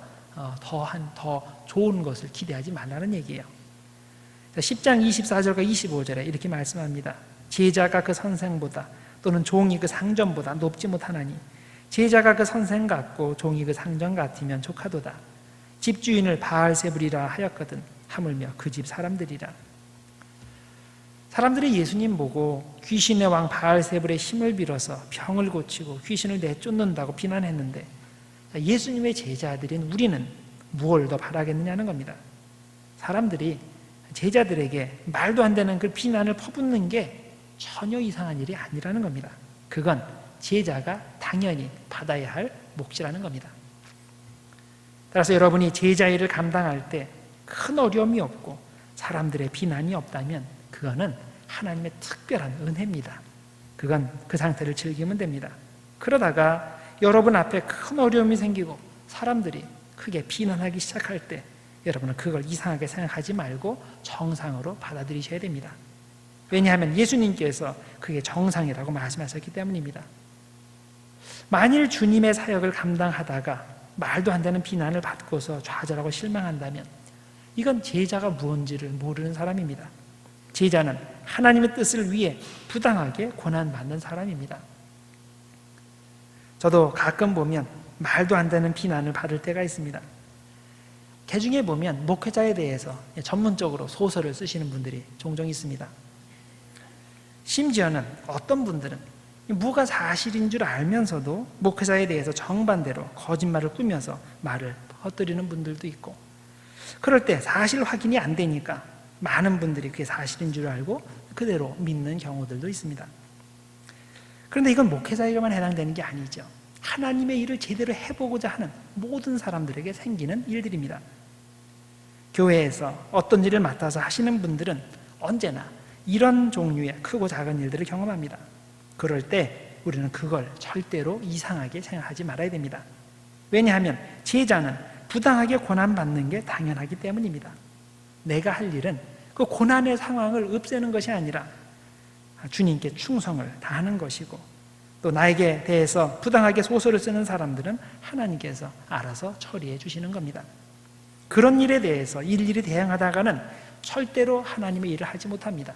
더 좋은 것을 기대하지 말라는 얘기예요. 10장 24절과 25절에 이렇게 말씀합니다. 제자가 그 선생보다 또는 종이 그 상전보다 높지 못하나니 제자가 그 선생 같고 종이 그 상전 같으면 족하도다. 집주인을 바알세불이라 하였거든 하물며 그 집 사람들이라. 사람들이 예수님 보고 귀신의 왕 바알세불의 힘을 빌어서 병을 고치고 귀신을 내쫓는다고 비난했는데, 예수님의 제자들인 우리는 무엇을 더 바라겠느냐는 겁니다. 사람들이 제자들에게 말도 안 되는 그 비난을 퍼붓는 게 전혀 이상한 일이 아니라는 겁니다. 그건 제자가 당연히 받아야 할 몫이라는 겁니다. 따라서 여러분이 제자 일을 감당할 때 큰 어려움이 없고 사람들의 비난이 없다면 그거는 하나님의 특별한 은혜입니다. 그건 그 상태를 즐기면 됩니다. 그러다가 여러분 앞에 큰 어려움이 생기고 사람들이 크게 비난하기 시작할 때 여러분은 그걸 이상하게 생각하지 말고 정상으로 받아들이셔야 됩니다. 왜냐하면 예수님께서 그게 정상이라고 말씀하셨기 때문입니다. 만일 주님의 사역을 감당하다가 말도 안 되는 비난을 받고서 좌절하고 실망한다면 이건 제자가 무언지를 모르는 사람입니다. 제자는 하나님의 뜻을 위해 부당하게 고난받는 사람입니다. 저도 가끔 보면 말도 안 되는 비난을 받을 때가 있습니다. 개중에 보면 목회자에 대해서 전문적으로 소설을 쓰시는 분들이 종종 있습니다. 심지어는 어떤 분들은 뭐가 사실인 줄 알면서도 목회자에 대해서 정반대로 거짓말을 꾸며서 말을 퍼뜨리는 분들도 있고, 그럴 때 사실 확인이 안 되니까 많은 분들이 그게 사실인 줄 알고 그대로 믿는 경우들도 있습니다. 그런데 이건 목회자에게만 해당되는 게 아니죠. 하나님의 일을 제대로 해보고자 하는 모든 사람들에게 생기는 일들입니다. 교회에서 어떤 일을 맡아서 하시는 분들은 언제나 이런 종류의 크고 작은 일들을 경험합니다. 그럴 때 우리는 그걸 절대로 이상하게 생각하지 말아야 됩니다. 왜냐하면 제자는 부당하게 고난받는 게 당연하기 때문입니다. 내가 할 일은 그 고난의 상황을 없애는 것이 아니라 주님께 충성을 다하는 것이고, 또 나에게 대해서 부당하게 소설을 쓰는 사람들은 하나님께서 알아서 처리해 주시는 겁니다. 그런 일에 대해서 일일이 대응하다가는 절대로 하나님의 일을 하지 못합니다.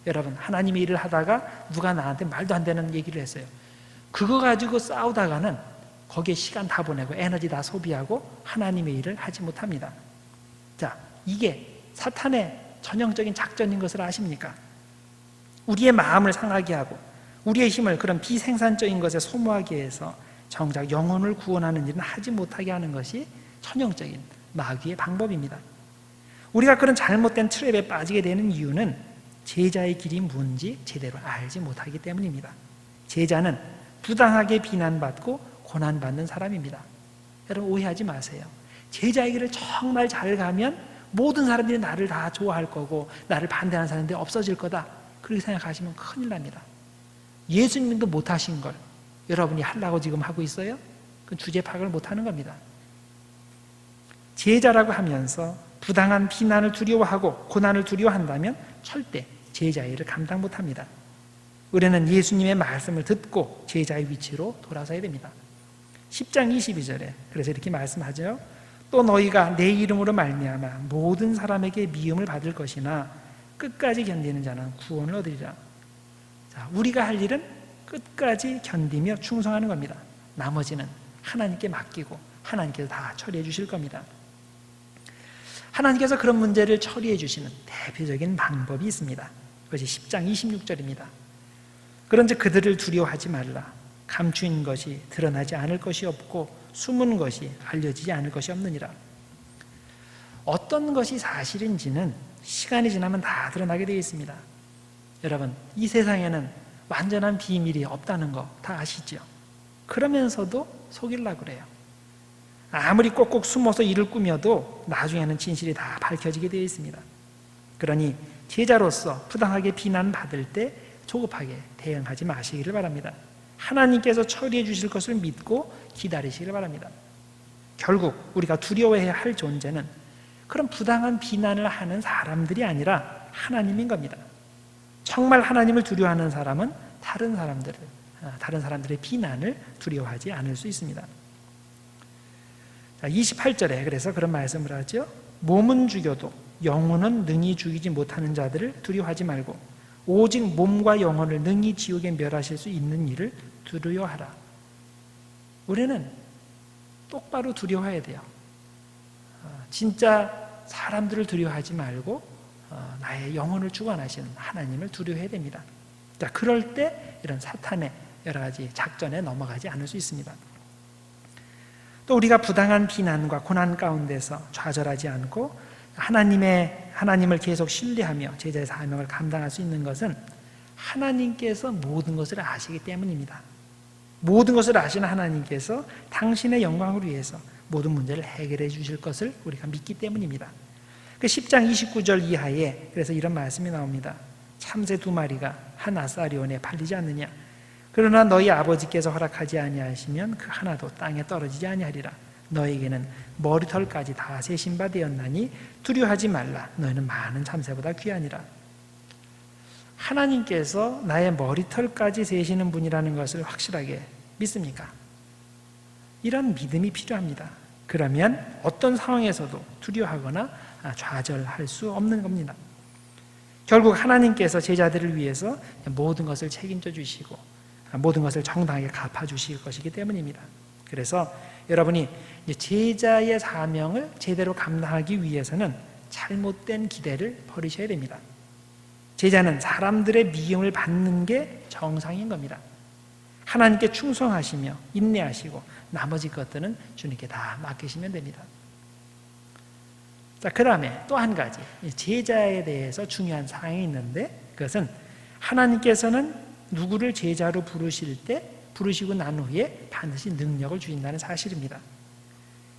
여러분, 하나님의 일을 하다가 누가 나한테 말도 안 되는 얘기를 했어요. 그거 가지고 싸우다가는 거기에 시간 다 보내고 에너지 다 소비하고 하나님의 일을 하지 못합니다. 자, 이게 사탄의 전형적인 작전인 것을 아십니까? 우리의 마음을 상하게 하고 우리의 힘을 그런 비생산적인 것에 소모하기 위해서 정작 영혼을 구원하는 일은 하지 못하게 하는 것이 전형적인 마귀의 방법입니다. 우리가 그런 잘못된 트랩에 빠지게 되는 이유는 제자의 길이 뭔지 제대로 알지 못하기 때문입니다. 제자는 부당하게 비난받고 고난받는 사람입니다. 여러분, 오해하지 마세요. 제자의 길을 정말 잘 가면 모든 사람들이 나를 다 좋아할 거고 나를 반대하는 사람들이 없어질 거다, 그렇게 생각하시면 큰일 납니다. 예수님도 못하신 걸 여러분이 하려고 지금 하고 있어요? 그건 주제 파악을 못하는 겁니다. 제자라고 하면서 부당한 비난을 두려워하고 고난을 두려워한다면 절대 제자의 일을 감당 못합니다. 우리는 예수님의 말씀을 듣고 제자의 위치로 돌아서야 됩니다. 10장 22절에 그래서 이렇게 말씀하죠. 또 너희가 내 이름으로 말미암아 모든 사람에게 미움을 받을 것이나 끝까지 견디는 자는 구원을 얻으리라. 자, 우리가 할 일은 끝까지 견디며 충성하는 겁니다. 나머지는 하나님께 맡기고 하나님께서 다 처리해 주실 겁니다. 하나님께서 그런 문제를 처리해 주시는 대표적인 방법이 있습니다. 그것이 10장 26절입니다. 그런즉 그들을 두려워하지 말라. 감추인 것이 드러나지 않을 것이 없고 숨은 것이 알려지지 않을 것이 없느니라. 어떤 것이 사실인지는 시간이 지나면 다 드러나게 되어 있습니다. 여러분, 이 세상에는 완전한 비밀이 없다는 거 다 아시죠? 그러면서도 속이려고 그래요. 아무리 꼭꼭 숨어서 일을 꾸며도 나중에는 진실이 다 밝혀지게 되어 있습니다. 그러니 제자로서 부당하게 비난받을 때 조급하게 대응하지 마시기를 바랍니다. 하나님께서 처리해 주실 것을 믿고 기다리시기를 바랍니다. 결국 우리가 두려워해야 할 존재는 그런 부당한 비난을 하는 사람들이 아니라 하나님인 겁니다. 정말 하나님을 두려워하는 사람은 다른 사람들의 비난을 두려워하지 않을 수 있습니다. 28절에 그래서 그런 말씀을 하죠. 몸은 죽여도 영혼은 능히 죽이지 못하는 자들을 두려워하지 말고 오직 몸과 영혼을 능히 지옥에 멸하실 수 있는 이를 두려워하라. 우리는 똑바로 두려워해야 돼요. 진짜 사람들을 두려워하지 말고 나의 영혼을 주관하시는 하나님을 두려워해야 됩니다. 자, 그럴 때 이런 사탄의 여러 가지 작전에 넘어가지 않을 수 있습니다. 또 우리가 부당한 비난과 고난 가운데서 좌절하지 않고 하나님을 계속 신뢰하며 제자의 사명을 감당할 수 있는 것은 하나님께서 모든 것을 아시기 때문입니다. 모든 것을 아시는 하나님께서 당신의 영광을 위해서 모든 문제를 해결해 주실 것을 우리가 믿기 때문입니다. 그 10장 29절 이하에 그래서 이런 말씀이 나옵니다. 참새 2마리가 한 아사리온에 팔리지 않느냐? 그러나 너희 아버지께서 허락하지 아니하시면 그 하나도 땅에 떨어지지 아니하리라. 너에게는 머리털까지 다 세신 바 되었나니 두려워하지 말라. 너희는 많은 참새보다 귀하니라. 하나님께서 나의 머리털까지 세시는 분이라는 것을 확실하게 믿습니까? 이런 믿음이 필요합니다. 그러면 어떤 상황에서도 두려워하거나 좌절할 수 없는 겁니다. 결국 하나님께서 제자들을 위해서 모든 것을 책임져 주시고 모든 것을 정당하게 갚아주실 것이기 때문입니다. 그래서 여러분이 제자의 사명을 제대로 감당하기 위해서는 잘못된 기대를 버리셔야 됩니다. 제자는 사람들의 미움을 받는 게 정상인 겁니다. 하나님께 충성하시며 인내하시고 나머지 것들은 주님께 다 맡기시면 됩니다. 자, 그 다음에 또 한 가지 제자에 대해서 중요한 사항이 있는데 그것은 하나님께서는 누구를 제자로 부르시고 난 후에 반드시 능력을 주신다는 사실입니다.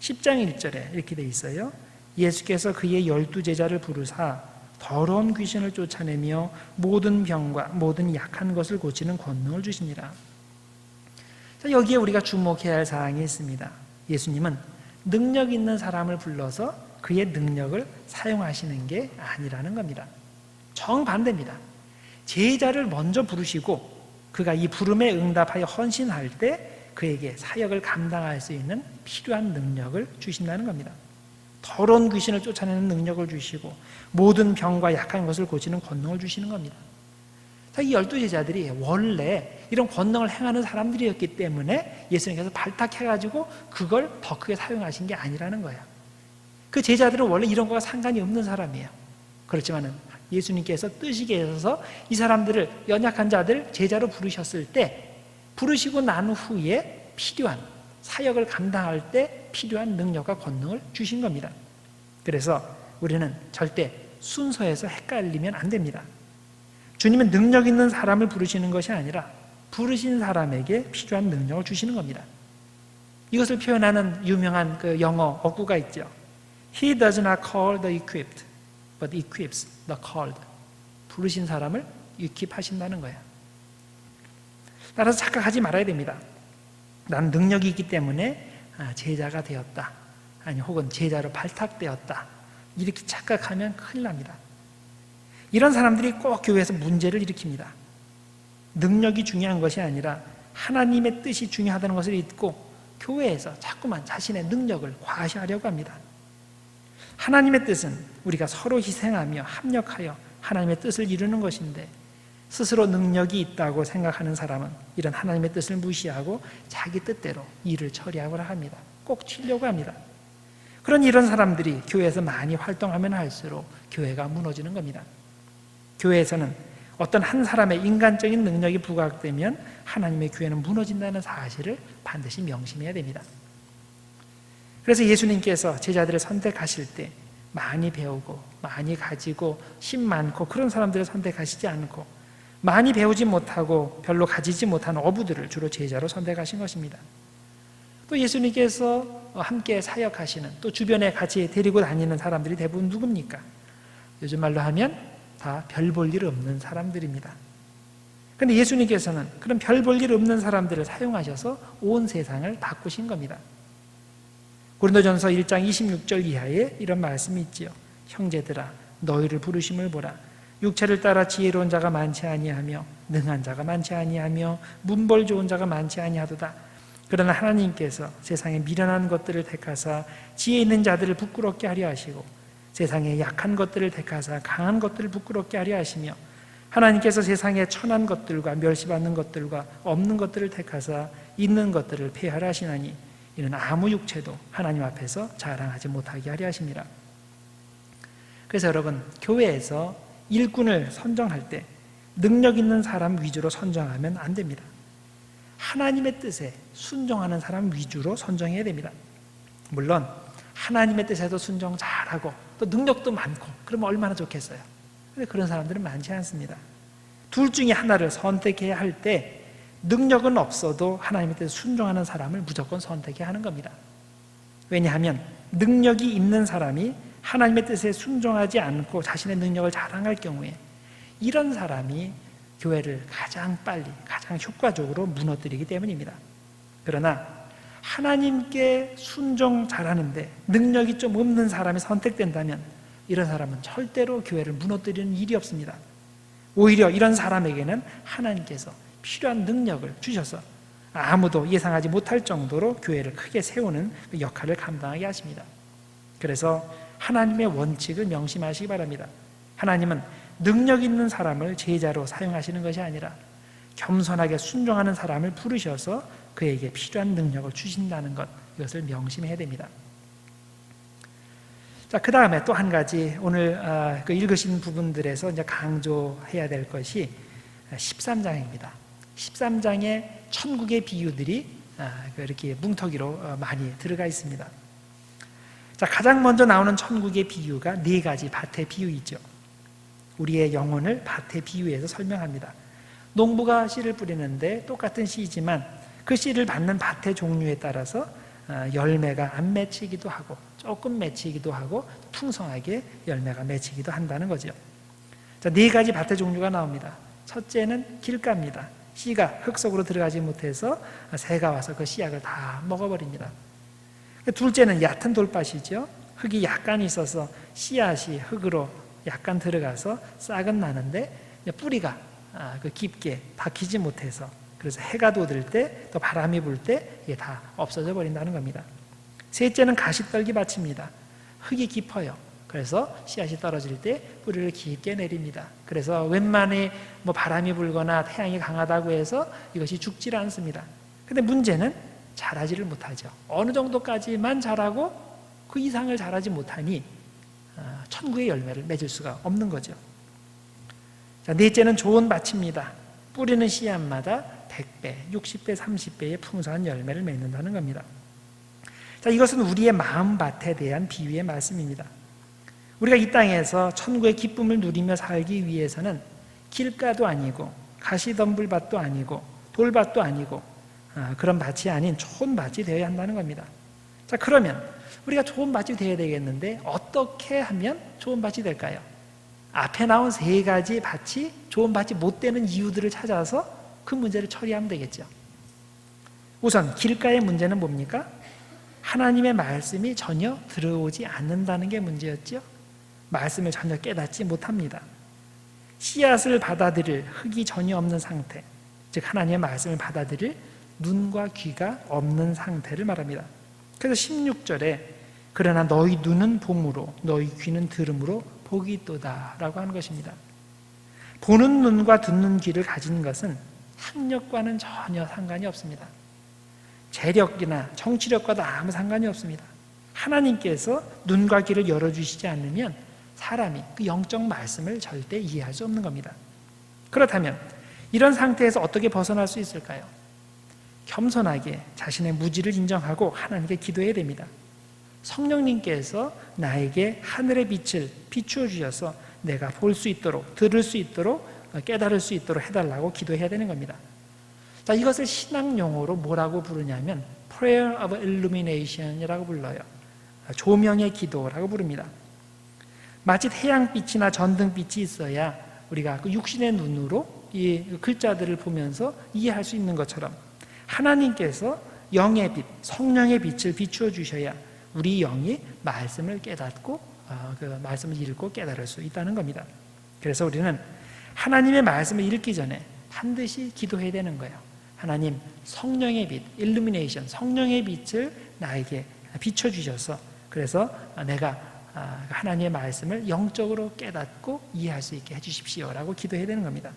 10장 1절에 이렇게 돼 있어요. 예수께서 그의 12제자를 부르사 더러운 귀신을 쫓아내며 모든 병과 모든 약한 것을 고치는 권능을 주시니라. 자, 여기에 우리가 주목해야 할 사항이 있습니다. 예수님은 능력 있는 사람을 불러서 그의 능력을 사용하시는 게 아니라는 겁니다. 정반대입니다. 제자를 먼저 부르시고 그가 이 부름에 응답하여 헌신할 때 그에게 사역을 감당할 수 있는 필요한 능력을 주신다는 겁니다. 더러운 귀신을 쫓아내는 능력을 주시고 모든 병과 약한 것을 고치는 권능을 주시는 겁니다. 이 12제자들이 원래 이런 권능을 행하는 사람들이었기 때문에 예수님께서 발탁해가지고 그걸 더 크게 사용하신 게 아니라는 거예요. 그 제자들은 원래 이런 거와 상관이 없는 사람이에요. 그렇지만 예수님께서 뜻이 계셔서 이 사람들을, 연약한 자들 제자로 부르셨을 때, 부르시고 난 후에 필요한 사역을 감당할 때 필요한 능력과 권능을 주신 겁니다. 그래서 우리는 절대 순서에서 헷갈리면 안 됩니다. 주님은 능력 있는 사람을 부르시는 것이 아니라 부르신 사람에게 필요한 능력을 주시는 겁니다. 이것을 표현하는 유명한 그 영어 어구가 있죠. He does not call the equipped, but equips the called. 부르신 사람을 equip하신다는 거예요. 따라서 착각하지 말아야 됩니다. 난 능력이 있기 때문에 제자가 되었다, 아니 혹은 제자로 발탁되었다, 이렇게 착각하면 큰일 납니다. 이런 사람들이 꼭 교회에서 문제를 일으킵니다. 능력이 중요한 것이 아니라 하나님의 뜻이 중요하다는 것을 잊고 교회에서 자꾸만 자신의 능력을 과시하려고 합니다. 하나님의 뜻은 우리가 서로 희생하며 합력하여 하나님의 뜻을 이루는 것인데, 스스로 능력이 있다고 생각하는 사람은 이런 하나님의 뜻을 무시하고 자기 뜻대로 일을 처리하고자 합니다. 꼭 튀려고 합니다. 그런 이런 사람들이 교회에서 많이 활동하면 할수록 교회가 무너지는 겁니다. 교회에서는 어떤 한 사람의 인간적인 능력이 부각되면 하나님의 교회는 무너진다는 사실을 반드시 명심해야 됩니다. 그래서 예수님께서 제자들을 선택하실 때 많이 배우고 많이 가지고 힘 많고 그런 사람들을 선택하시지 않고 많이 배우지 못하고 별로 가지지 못한 어부들을 주로 제자로 선택하신 것입니다. 또 예수님께서 함께 사역하시는, 또 주변에 같이 데리고 다니는 사람들이 대부분 누굽니까? 요즘 말로 하면 다 별 볼 일 없는 사람들입니다. 그런데 예수님께서는 그런 별 볼 일 없는 사람들을 사용하셔서 온 세상을 바꾸신 겁니다. 고린도전서 1장 26절 이하에 이런 말씀이 있지요. 형제들아, 너희를 부르심을 보라. 육체를 따라 지혜로운 자가 많지 아니하며 능한 자가 많지 아니하며 문벌 좋은 자가 많지 아니하도다. 그러나 하나님께서 세상에 미련한 것들을 택하사 지혜 있는 자들을 부끄럽게 하려 하시고 세상에 약한 것들을 택하사 강한 것들을 부끄럽게 하려 하시며 하나님께서 세상에 천한 것들과 멸시받는 것들과 없는 것들을 택하사 있는 것들을 폐하려 하시나니 이는 아무 육체도 하나님 앞에서 자랑하지 못하게 하려 하심이라. 그래서 여러분, 교회에서 일꾼을 선정할 때 능력 있는 사람 위주로 선정하면 안 됩니다. 하나님의 뜻에 순종하는 사람 위주로 선정해야 됩니다. 물론 하나님의 뜻에도 순종 잘하고 또 능력도 많고 그러면 얼마나 좋겠어요. 그런데 그런 사람들은 많지 않습니다. 둘 중에 하나를 선택해야 할 때 능력은 없어도 하나님의 뜻에 순종하는 사람을 무조건 선택해야 하는 겁니다. 왜냐하면 능력이 있는 사람이 하나님의 뜻에 순종하지 않고 자신의 능력을 자랑할 경우에 이런 사람이 교회를 가장 빨리, 가장 효과적으로 무너뜨리기 때문입니다. 그러나 하나님께 순종 잘하는데 능력이 좀 없는 사람이 선택된다면 이런 사람은 절대로 교회를 무너뜨리는 일이 없습니다. 오히려 이런 사람에게는 하나님께서 필요한 능력을 주셔서 아무도 예상하지 못할 정도로 교회를 크게 세우는 역할을 감당하게 하십니다. 그래서 하나님의 원칙을 명심하시기 바랍니다. 하나님은 능력 있는 사람을 제자로 사용하시는 것이 아니라 겸손하게 순종하는 사람을 부르셔서 그에게 필요한 능력을 주신다는 것, 이것을 명심해야 됩니다. 자, 그 다음에 또 한 가지 오늘 읽으신 부분들에서 이제 강조해야 될 것이 13장입니다. 13장에 천국의 비유들이 이렇게 뭉터기로 많이 들어가 있습니다. 자, 가장 먼저 나오는 천국의 비유가 4가지 밭의 비유이죠. 우리의 영혼을 밭의 비유에서 설명합니다. 농부가 씨를 뿌리는데 똑같은 씨이지만 그 씨를 받는 밭의 종류에 따라서 열매가 안 맺히기도 하고 조금 맺히기도 하고 풍성하게 열매가 맺히기도 한다는 거죠. 자, 4가지 밭의 종류가 나옵니다. 첫째는 길가입니다. 씨가 흙 속으로 들어가지 못해서 새가 와서 그 씨약을 다 먹어버립니다. 둘째는 얕은 돌밭이죠. 흙이 약간 있어서 씨앗이 흙으로 약간 들어가서 싹은 나는데 뿌리가 그 깊게 박히지 못해서, 그래서 해가 돋을 때 또 바람이 불 때 이게 다 없어져 버린다는 겁니다. 셋째는 가시떨기 밭입니다. 흙이 깊어요. 그래서 씨앗이 떨어질 때 뿌리를 깊게 내립니다. 그래서 웬만해 바람이 불거나 태양이 강하다고 해서 이것이 죽질 않습니다. 근데 문제는 자라지를 못하죠. 어느 정도까지만 자라고 그 이상을 자라지 못하니 천국의 열매를 맺을 수가 없는 거죠. 자, 넷째는 좋은 밭입니다. 뿌리는 씨앗마다 100배, 60배, 30배의 풍성한 열매를 맺는다는 겁니다. 자, 이것은 우리의 마음밭에 대한 비유의 말씀입니다. 우리가 이 땅에서 천국의 기쁨을 누리며 살기 위해서는 길가도 아니고 가시덤불밭도 아니고 돌밭도 아니고 그런 밭이 아닌 좋은 밭이 되어야 한다는 겁니다. 자, 그러면 우리가 좋은 밭이 되어야 되겠는데 어떻게 하면 좋은 밭이 될까요? 앞에 나온 세 가지 밭이 좋은 밭이 못 되는 이유들을 찾아서 그 문제를 처리하면 되겠죠. 우선 길가의 문제는 뭡니까? 하나님의 말씀이 전혀 들어오지 않는다는 게 문제였죠. 말씀을 전혀 깨닫지 못합니다. 씨앗을 받아들일 흙이 전혀 없는 상태, 즉 하나님의 말씀을 받아들일 눈과 귀가 없는 상태를 말합니다. 그래서 16절에 그러나 너희 눈은 봄으로 너희 귀는 들음으로 복이 있도다 라고 하는 것입니다. 보는 눈과 듣는 귀를 가진 것은 학력과는 전혀 상관이 없습니다. 재력이나 정치력과도 아무 상관이 없습니다. 하나님께서 눈과 귀를 열어주시지 않으면 사람이 그 영적 말씀을 절대 이해할 수 없는 겁니다. 그렇다면 이런 상태에서 어떻게 벗어날 수 있을까요? 겸손하게 자신의 무지를 인정하고 하나님께 기도해야 됩니다. 성령님께서 나에게 하늘의 빛을 비추어 주셔서 내가 볼 수 있도록, 들을 수 있도록, 깨달을 수 있도록 해달라고 기도해야 되는 겁니다. 자, 이것을 신앙 용어로 뭐라고 부르냐면 Prayer of Illumination이라고 불러요. 조명의 기도라고 부릅니다. 마치 태양빛이나 전등빛이 있어야 우리가 그 육신의 눈으로 이 글자들을 보면서 이해할 수 있는 것처럼 하나님께서 영의 빛, 성령의 빛을 비추어 주셔야 우리 영이 말씀을 깨닫고 그 말씀을 읽고 깨달을 수 있다는 겁니다. 그래서 우리는 하나님의 말씀을 읽기 전에 반드시 기도해야 되는 거예요. 하나님, 성령의 빛, 일루미네이션, 성령의 빛을 나에게 비춰주셔서 그래서 내가 하나님의 말씀을 영적으로 깨닫고 이해할 수 있게 해주십시오라고 기도해야 되는 겁니다.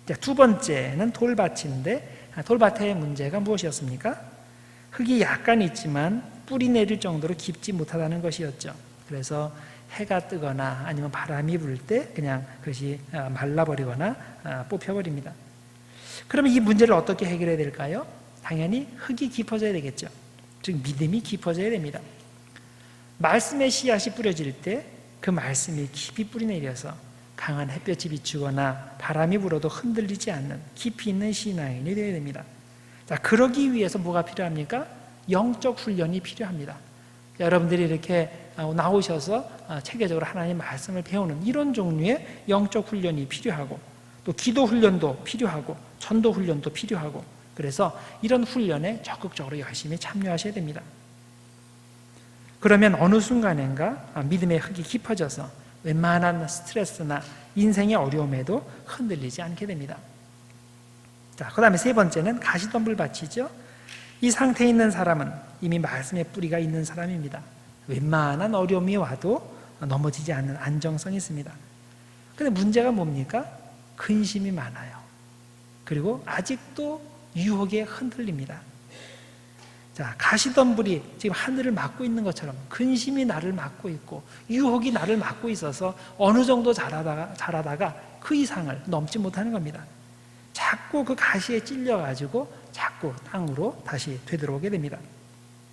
자, 두 번째는 돌밭인데 돌밭의 문제가 무엇이었습니까? 흙이 약간 있지만 뿌리 내릴 정도로 깊지 못하다는 것이었죠. 그래서 해가 뜨거나 아니면 바람이 불 때 그냥 그것이 말라버리거나 뽑혀버립니다. 그러면 이 문제를 어떻게 해결해야 될까요? 당연히 흙이 깊어져야 되겠죠. 즉 믿음이 깊어져야 됩니다. 말씀의 씨앗이 뿌려질 때 그 말씀이 깊이 뿌리내려서 강한 햇볕이 비추거나 바람이 불어도 흔들리지 않는 깊이 있는 신앙인이 되어야 됩니다. 자, 그러기 위해서 뭐가 필요합니까? 영적 훈련이 필요합니다. 여러분들이 이렇게 나오셔서 체계적으로 하나님의 말씀을 배우는 이런 종류의 영적 훈련이 필요하고 또 기도 훈련도 필요하고 전도 훈련도 필요하고 그래서 이런 훈련에 적극적으로 열심히 참여하셔야 됩니다. 그러면 어느 순간인가 믿음의 흙이 깊어져서 웬만한 스트레스나 인생의 어려움에도 흔들리지 않게 됩니다. 자, 그 다음에 세 번째는 가시덤불밭이죠. 이 상태에 있는 사람은 이미 말씀의 뿌리가 있는 사람입니다. 웬만한 어려움이 와도 넘어지지 않는 안정성이 있습니다. 그런데 문제가 뭡니까? 근심이 많아요. 그리고 아직도 유혹에 흔들립니다. 자, 가시덤불이 지금 하늘을 막고 있는 것처럼 근심이 나를 막고 있고 유혹이 나를 막고 있어서 어느 정도 자라다가 그 이상을 넘지 못하는 겁니다. 자꾸 그 가시에 찔려가지고 자꾸 땅으로 다시 되돌아오게 됩니다.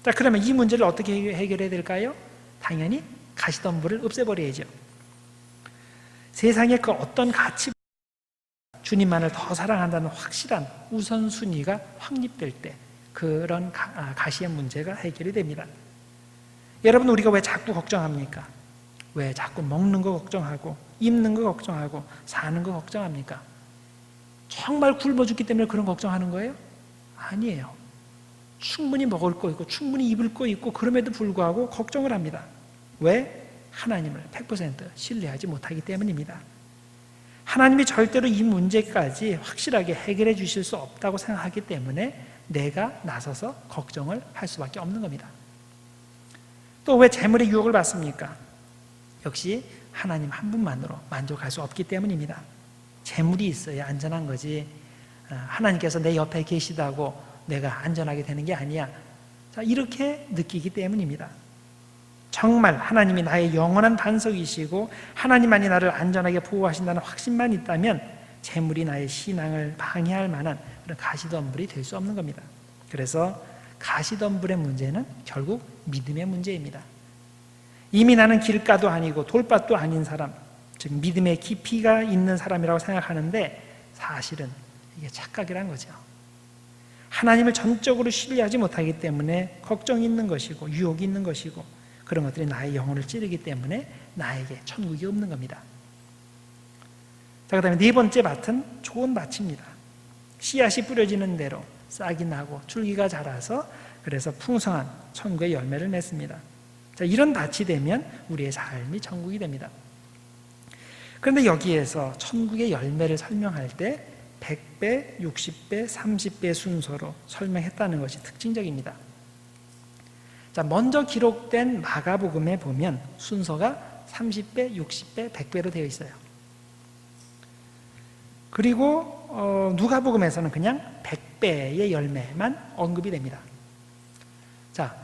자, 그러면 이 문제를 어떻게 해결해야 될까요? 당연히 가시덤불을 없애버려야죠. 세상에 그 어떤 가치 주님만을 더 사랑한다는 확실한 우선순위가 확립될 때 그런 가시의 문제가 해결이 됩니다. 여러분, 우리가 왜 자꾸 걱정합니까? 왜 자꾸 먹는 거 걱정하고 입는 거 걱정하고 사는 거 걱정합니까? 정말 굶어 죽기 때문에 그런 걱정하는 거예요? 아니에요. 충분히 먹을 거 있고 충분히 입을 거 있고 그럼에도 불구하고 걱정을 합니다. 왜? 하나님을 100% 신뢰하지 못하기 때문입니다. 하나님이 절대로 이 문제까지 확실하게 해결해 주실 수 없다고 생각하기 때문에 내가 나서서 걱정을 할 수밖에 없는 겁니다. 또 왜 재물의 유혹을 받습니까? 역시 하나님 한 분만으로 만족할 수 없기 때문입니다. 재물이 있어야 안전한 거지, 하나님께서 내 옆에 계시다고 내가 안전하게 되는 게 아니야. 자, 이렇게 느끼기 때문입니다. 정말 하나님이 나의 영원한 반석이시고 하나님만이 나를 안전하게 보호하신다는 확신만 있다면 재물이 나의 신앙을 방해할 만한 그런 가시덤불이 될 수 없는 겁니다. 그래서 가시덤불의 문제는 결국 믿음의 문제입니다. 이미 나는 길가도 아니고 돌밭도 아닌 사람, 즉 믿음의 깊이가 있는 사람이라고 생각하는데 사실은 이게 착각이란 거죠. 하나님을 전적으로 신뢰하지 못하기 때문에 걱정이 있는 것이고 유혹이 있는 것이고 그런 것들이 나의 영혼을 찌르기 때문에 나에게 천국이 없는 겁니다. 자, 그 다음에 네 번째 밭은 좋은 밭입니다. 씨앗이 뿌려지는 대로 싹이 나고 줄기가 자라서 그래서 풍성한 천국의 열매를 맺습니다. 자, 이런 밭이 되면 우리의 삶이 천국이 됩니다. 그런데 여기에서 천국의 열매를 설명할 때 100배, 60배, 30배 순서로 설명했다는 것이 특징적입니다. 자, 먼저 기록된 마가복음에 보면 순서가 30배, 60배, 100배로 되어 있어요. 그리고 누가복음에서는 그냥 100배의 열매만 언급이 됩니다. 자,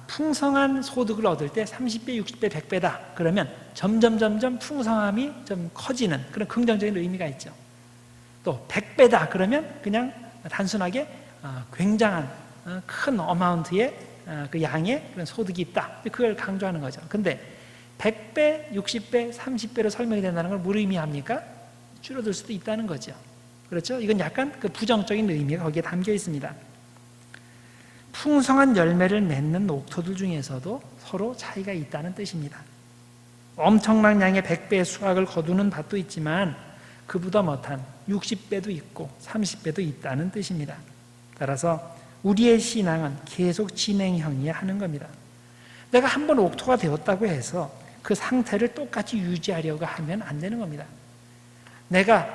풍성한 소득을 얻을 때 30배, 60배, 100배다. 그러면 점점 풍성함이 좀 커지는 그런 긍정적인 의미가 있죠. 또 100배다. 그러면 그냥 단순하게 굉장한 큰 어마운트의 그 양의 그런 소득이 있다. 그걸 강조하는 거죠. 근데 100배, 60배, 30배로 설명이 된다는 걸 뭘 의미합니까? 줄어들 수도 있다는 거죠. 그렇죠? 이건 약간 그 부정적인 의미가 거기에 담겨 있습니다. 풍성한 열매를 맺는 옥토들 중에서도 서로 차이가 있다는 뜻입니다. 엄청난 양의 100배의 수확을 거두는 밭도 있지만 그보다 못한 60배도 있고 30배도 있다는 뜻입니다. 따라서 우리의 신앙은 계속 진행형이어야 하는 겁니다. 내가 한번 옥토가 되었다고 해서 그 상태를 똑같이 유지하려고 하면 안 되는 겁니다. 내가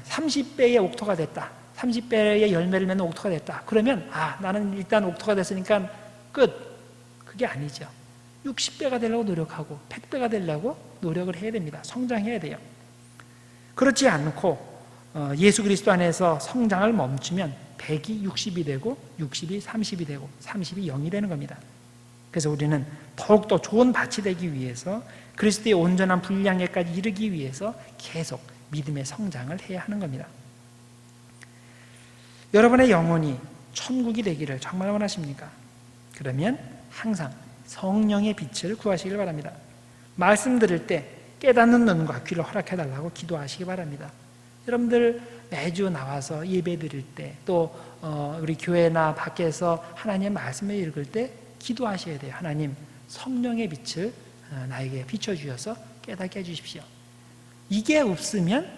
30배의 옥토가 됐다. 30배의 열매를 맺는 옥토가 됐다. 그러면 나는 일단 옥토가 됐으니까 끝. 그게 아니죠. 60배가 되려고 노력하고 100배가 되려고 노력을 해야 됩니다. 성장해야 돼요. 그렇지 않고 예수 그리스도 안에서 성장을 멈추면 100이 60이 되고 60이 30이 되고 30이 0이 되는 겁니다. 그래서 우리는 더욱더 좋은 밭이 되기 위해서 그리스도의 온전한 분량에까지 이르기 위해서 계속 믿음의 성장을 해야 하는 겁니다. 여러분의 영혼이 천국이 되기를 정말 원하십니까? 그러면 항상 성령의 빛을 구하시길 바랍니다. 말씀 들을 때 깨닫는 눈과 귀를 허락해달라고 기도하시기 바랍니다. 여러분들 매주 나와서 예배 드릴 때 또 우리 교회나 밖에서 하나님의 말씀을 읽을 때 기도하셔야 돼요. 하나님, 성령의 빛을 나에게 비춰주셔서 깨닫게 해주십시오. 이게 없으면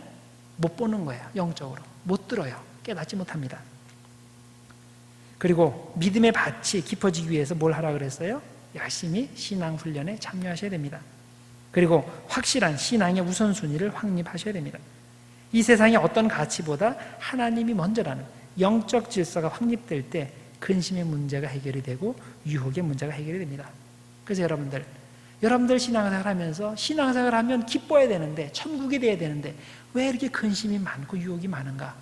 못 보는 거예요. 영적으로 못 들어요. 깨닫지 못합니다. 그리고 믿음의 밭이 깊어지기 위해서 뭘 하라 그랬어요? 열심히 신앙 훈련에 참여하셔야 됩니다. 그리고 확실한 신앙의 우선순위를 확립하셔야 됩니다. 이 세상의 어떤 가치보다 하나님이 먼저라는 영적 질서가 확립될 때 근심의 문제가 해결이 되고 유혹의 문제가 해결이 됩니다. 그래서 여러분들 신앙생활 하면서 신앙생활 하면 기뻐야 되는데 천국이 돼야 되는데 왜 이렇게 근심이 많고 유혹이 많은가?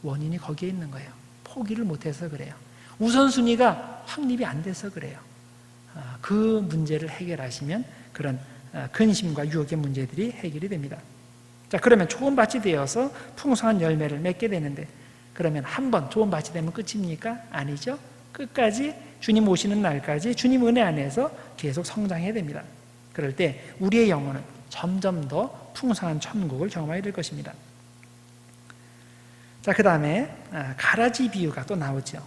원인이 거기에 있는 거예요. 포기를 못해서 그래요. 우선순위가 확립이 안 돼서 그래요. 그 문제를 해결하시면 그런 근심과 유혹의 문제들이 해결이 됩니다. 자, 그러면 좋은 밭이 되어서 풍성한 열매를 맺게 되는데 그러면 한 번 좋은 밭이 되면 끝입니까? 아니죠. 끝까지 주님 오시는 날까지 주님 은혜 안에서 계속 성장해야 됩니다. 그럴 때 우리의 영혼은 점점 더 풍성한 천국을 경험하게 될 것입니다. 자, 그 다음에 가라지 비유가 또 나오죠.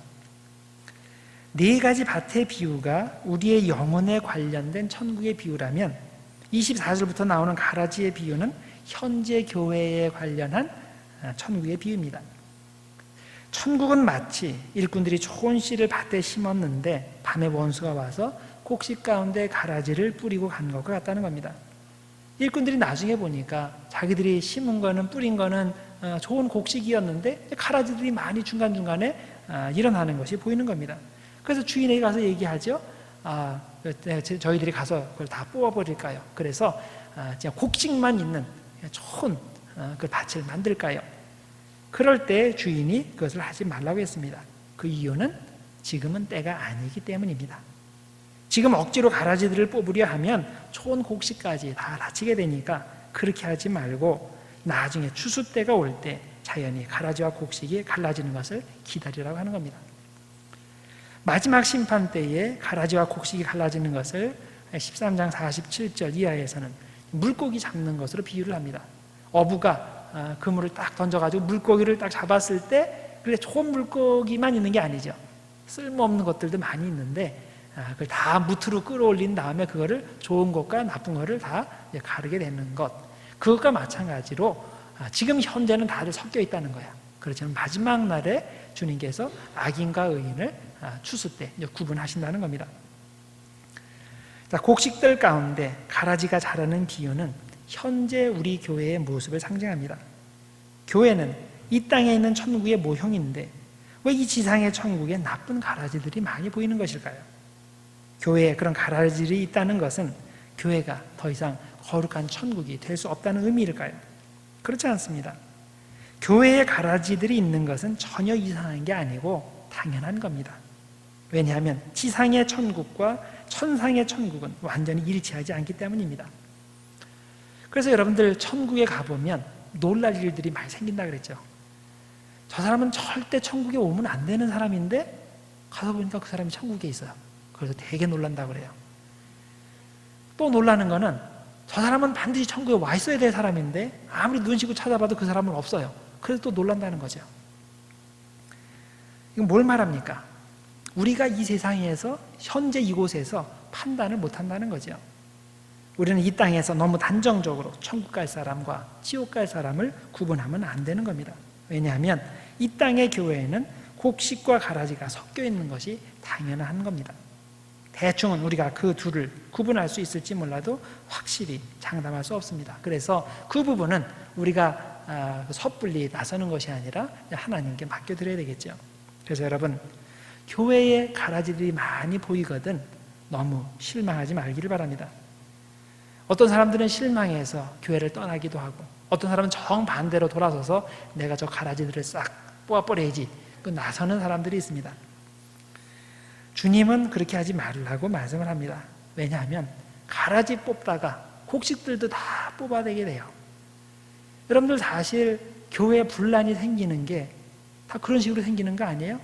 4가지 밭의 비유가 우리의 영혼에 관련된 천국의 비유라면 24절부터 나오는 가라지의 비유는 현재 교회에 관련한 천국의 비유입니다. 천국은 마치 일꾼들이 좋은 씨를 밭에 심었는데 밤에 원수가 와서 곡식 가운데 가라지를 뿌리고 간 것과 같다는 겁니다. 일꾼들이 나중에 보니까 자기들이 심은 거는, 뿌린 거는 좋은 곡식이었는데 가라지들이 많이 중간중간에 일어나는 것이 보이는 겁니다. 그래서 주인에게 가서 얘기하죠. 저희들이 가서 그걸 다 뽑아버릴까요? 그래서 그냥 곡식만 있는 좋은 그 밭을 만들까요? 그럴 때 주인이 그것을 하지 말라고 했습니다. 그 이유는 지금은 때가 아니기 때문입니다. 지금 억지로 가라지들을 뽑으려 하면 좋은 곡식까지 다 다치게 되니까 그렇게 하지 말고 나중에 추수 때가 올 때 자연히 가라지와 곡식이 갈라지는 것을 기다리라고 하는 겁니다. 마지막 심판 때에 가라지와 곡식이 갈라지는 것을 13장 47절 이하에서는 물고기 잡는 것으로 비유를 합니다. 어부가 그물을 딱 던져가지고 물고기를 딱 잡았을 때 그래 좋은 물고기만 있는 게 아니죠. 쓸모없는 것들도 많이 있는데 그걸 다 무트로 끌어올린 다음에 그거를 좋은 것과 나쁜 것을 다 가르게 되는 것, 그것과 마찬가지로 지금 현재는 다들 섞여 있다는 거야. 그렇지만 마지막 날에 주님께서 악인과 의인을 추수 때 구분하신다는 겁니다. 자, 곡식들 가운데 가라지가 자라는 비유는 현재 우리 교회의 모습을 상징합니다. 교회는 이 땅에 있는 천국의 모형인데 왜 이 지상의 천국에 나쁜 가라지들이 많이 보이는 것일까요? 교회에 그런 가라지들이 있다는 것은 교회가 더 이상 거룩한 천국이 될 수 없다는 의미일까요? 그렇지 않습니다. 교회에 가라지들이 있는 것은 전혀 이상한 게 아니고 당연한 겁니다. 왜냐하면 지상의 천국과 천상의 천국은 완전히 일치하지 않기 때문입니다. 그래서 여러분들 천국에 가보면 놀랄 일들이 많이 생긴다 그랬죠. 저 사람은 절대 천국에 오면 안 되는 사람인데 가서 보니까 그 사람이 천국에 있어요. 그래서 되게 놀란다고 그래요. 또 놀라는 거는 저 사람은 반드시 천국에 와 있어야 될 사람인데 아무리 눈 씻고 찾아봐도 그 사람은 없어요. 그래서 또 놀란다는 거죠. 이건 뭘 말합니까? 우리가 이 세상에서 현재 이곳에서 판단을 못한다는 거죠. 우리는 이 땅에서 너무 단정적으로 천국 갈 사람과 지옥 갈 사람을 구분하면 안 되는 겁니다. 왜냐하면 이 땅의 교회에는 곡식과 가라지가 섞여 있는 것이 당연한 겁니다. 대충은 우리가 그 둘을 구분할 수 있을지 몰라도 확실히 장담할 수 없습니다. 그래서 그 부분은 우리가 섣불리 나서는 것이 아니라 하나님께 맡겨드려야 되겠죠. 그래서 여러분, 교회에 가라지들이 많이 보이거든 너무 실망하지 말기를 바랍니다. 어떤 사람들은 실망해서 교회를 떠나기도 하고 어떤 사람은 정반대로 돌아서서 내가 저 가라지들을 싹 뽑아버려야지 그 나서는 사람들이 있습니다. 주님은 그렇게 하지 말라고 말씀을 합니다. 왜냐하면 가라지 뽑다가 곡식들도 다 뽑아내게 돼요. 여러분들 사실 교회에 분란이 생기는 게 다 그런 식으로 생기는 거 아니에요?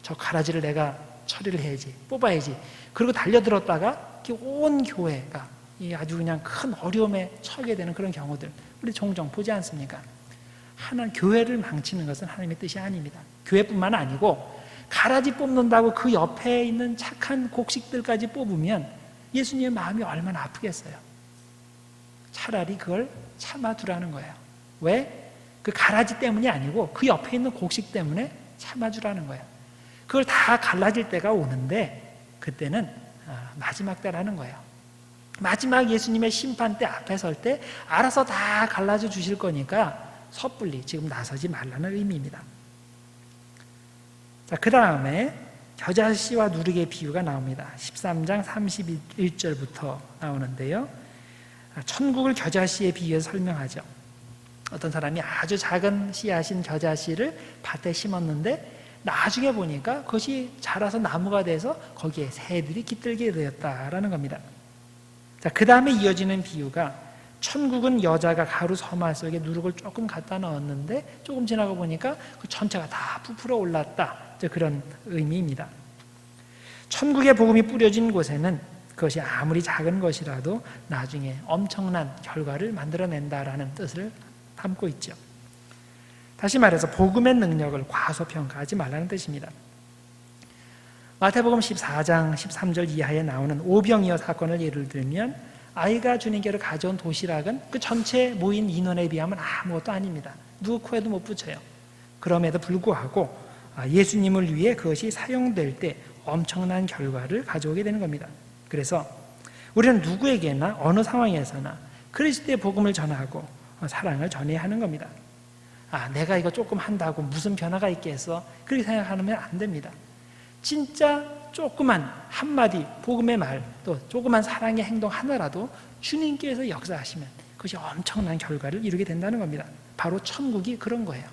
저 가라지를 내가 처리를 해야지, 뽑아야지. 그리고 달려들었다가 온 교회가 아주 그냥 큰 어려움에 처하게 되는 그런 경우들 우리 종종 보지 않습니까? 하나님 교회를 망치는 것은 하나님의 뜻이 아닙니다. 교회뿐만 아니고 가라지 뽑는다고 그 옆에 있는 착한 곡식들까지 뽑으면 예수님의 마음이 얼마나 아프겠어요. 차라리 그걸 참아두라는 거예요. 왜? 그 가라지 때문이 아니고 그 옆에 있는 곡식 때문에 참아주라는 거예요. 그걸 다 갈라질 때가 오는데 그때는 마지막 때라는 거예요. 마지막 예수님의 심판 때 앞에 설 때 알아서 다 갈라져 주실 거니까 섣불리 지금 나서지 말라는 의미입니다. 자, 그 다음에 겨자씨와 누룩의 비유가 나옵니다. 13장 31절부터 나오는데요. 천국을 겨자씨에 비유해서 설명하죠. 어떤 사람이 아주 작은 씨앗인 겨자씨를 밭에 심었는데 나중에 보니까 그것이 자라서 나무가 돼서 거기에 새들이 깃들게 되었다라는 겁니다. 자, 그 다음에 이어지는 비유가 천국은 여자가 가루 서말 속에 누룩을 조금 갖다 넣었는데 조금 지나고 보니까 그 전체가 다 부풀어 올랐다. 그런 의미입니다. 천국의 복음이 뿌려진 곳에는 그것이 아무리 작은 것이라도 나중에 엄청난 결과를 만들어낸다라는 뜻을 담고 있죠. 다시 말해서 복음의 능력을 과소평가하지 말라는 뜻입니다. 마태복음 14장 13절 이하에 나오는 오병이어 사건을 예를 들면 아이가 주님께로 가져온 도시락은 그 전체 모인 인원에 비하면 아무것도 아닙니다. 누구 코에도 못 붙여요. 그럼에도 불구하고 예수님을 위해 그것이 사용될 때 엄청난 결과를 가져오게 되는 겁니다. 그래서 우리는 누구에게나 어느 상황에서나 그리스도의 복음을 전하고 사랑을 전해야 하는 겁니다. 내가 이거 조금 한다고 무슨 변화가 있겠어? 그렇게 생각하면 안 됩니다. 진짜 조그만 한마디 복음의 말, 또 조그만 사랑의 행동 하나라도 주님께서 역사하시면 그것이 엄청난 결과를 이루게 된다는 겁니다. 바로 천국이 그런 거예요.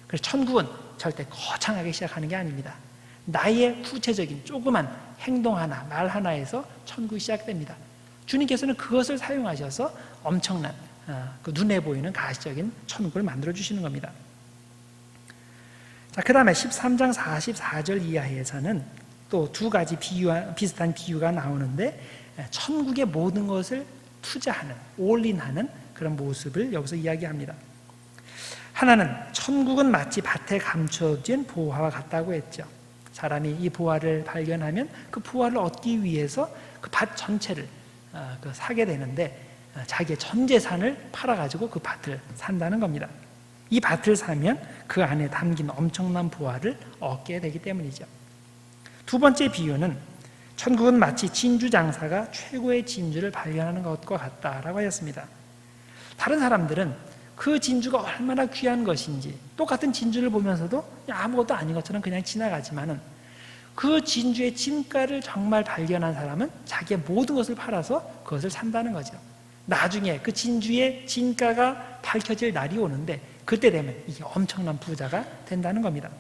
그래서 천국은 절대 거창하게 시작하는 게 아닙니다. 나의 구체적인 조그만 행동 하나, 말 하나에서 천국이 시작됩니다. 주님께서는 그것을 사용하셔서 엄청난 그 눈에 보이는 가시적인 천국을 만들어 주시는 겁니다. 자, 그 다음에 13장 44절 이하에서는 또 두 가지 비슷한 비유가 나오는데 천국의 모든 것을 투자하는, 올인하는 그런 모습을 여기서 이야기합니다. 하나는 천국은 마치 밭에 감춰진 보화와 같다고 했죠. 사람이 이 보화를 발견하면 그 보화를 얻기 위해서 그 밭 전체를 사게 되는데 자기의 전 재산을 팔아가지고 그 밭을 산다는 겁니다. 이 밭을 사면 그 안에 담긴 엄청난 보화를 얻게 되기 때문이죠. 두 번째 비유는 천국은 마치 진주 장사가 최고의 진주를 발견하는 것과 같다라고 하였습니다. 다른 사람들은 그 진주가 얼마나 귀한 것인지 똑같은 진주를 보면서도 아무것도 아닌 것처럼 그냥 지나가지만은 그 진주의 진가를 정말 발견한 사람은 자기의 모든 것을 팔아서 그것을 산다는 거죠. 나중에 그 진주의 진가가 밝혀질 날이 오는데 그때 되면 이게 엄청난 부자가 된다는 겁니다.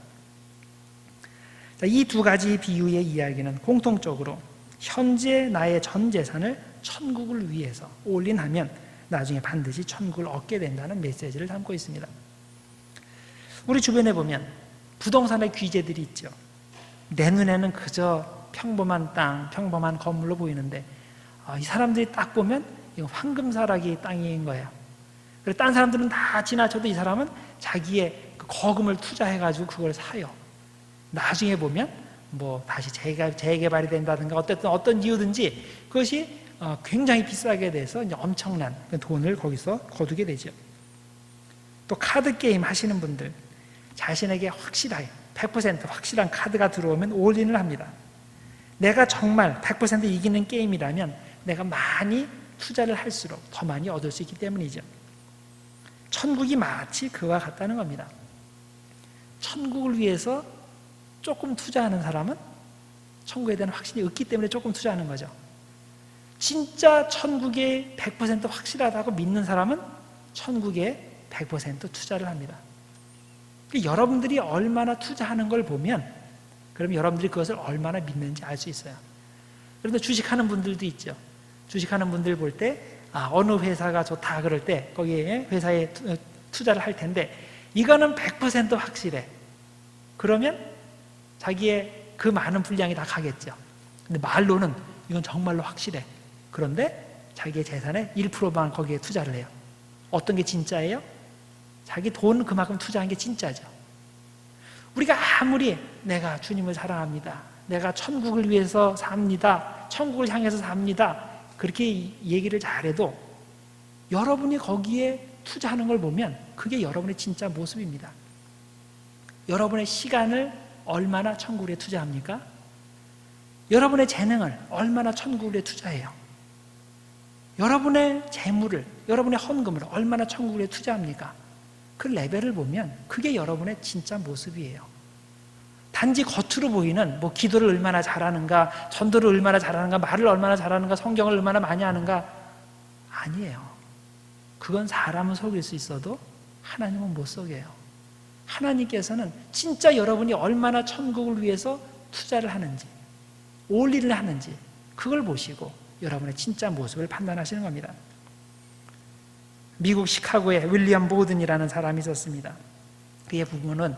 이 두 가지 비유의 이야기는 공통적으로 현재 나의 전 재산을 천국을 위해서 올인하면 나중에 반드시 천국을 얻게 된다는 메시지를 담고 있습니다. 우리 주변에 보면 부동산의 귀재들이 있죠. 내 눈에는 그저 평범한 땅, 평범한 건물로 보이는데 이 사람들이 딱 보면 이거 황금사라기 땅인 거예요. 그래서 딴 사람들은 다 지나쳐도 이 사람은 자기의 그 거금을 투자해가지고 그걸 사요. 나중에 보면 뭐 다시 재개발이 된다든가 어떤 이유든지 그것이 굉장히 비싸게 돼서 이제 엄청난 돈을 거기서 거두게 되죠. 또 카드 게임 하시는 분들 자신에게 확실하게 100% 확실한 카드가 들어오면 올인을 합니다. 내가 정말 100% 이기는 게임이라면 내가 많이 투자를 할수록 더 많이 얻을 수 있기 때문이죠. 천국이 마치 그와 같다는 겁니다. 천국을 위해서 조금 투자하는 사람은 천국에 대한 확신이 없기 때문에 조금 투자하는 거죠. 진짜 천국에 100% 확실하다고 믿는 사람은 천국에 100% 투자를 합니다. 여러분들이 얼마나 투자하는 걸 보면 그럼 여러분들이 그것을 얼마나 믿는지 알 수 있어요. 그런데 주식하는 분들도 있죠. 주식하는 분들 볼 때 어느 회사가 좋다 그럴 때 거기에 회사에 투자를 할 텐데 이거는 100% 확실해. 그러면 자기의 그 많은 분량이 다 가겠죠. 근데 말로는 이건 정말로 확실해. 그런데 자기의 재산의 1%만 거기에 투자를 해요. 어떤 게 진짜예요? 자기 돈 그만큼 투자한 게 진짜죠. 우리가 아무리 내가 주님을 사랑합니다. 내가 천국을 위해서 삽니다. 천국을 향해서 삽니다. 그렇게 얘기를 잘해도 여러분이 거기에 투자하는 걸 보면 그게 여러분의 진짜 모습입니다. 여러분의 시간을 얼마나 천국에 투자합니까? 여러분의 재능을 얼마나 천국에 투자해요? 여러분의 재물을, 여러분의 헌금을 얼마나 천국에 투자합니까? 그 레벨을 보면 그게 여러분의 진짜 모습이에요. 단지 겉으로 보이는 뭐 기도를 얼마나 잘하는가, 전도를 얼마나 잘하는가, 말을 얼마나 잘하는가, 성경을 얼마나 많이 하는가 아니에요. 그건 사람은 속일 수 있어도 하나님은 못 속여요. 하나님께서는 진짜 여러분이 얼마나 천국을 위해서 투자를 하는지, 올인을 하는지 그걸 보시고 여러분의 진짜 모습을 판단하시는 겁니다. 미국 시카고에 윌리엄 보든이라는 사람이 있었습니다. 그의 부모는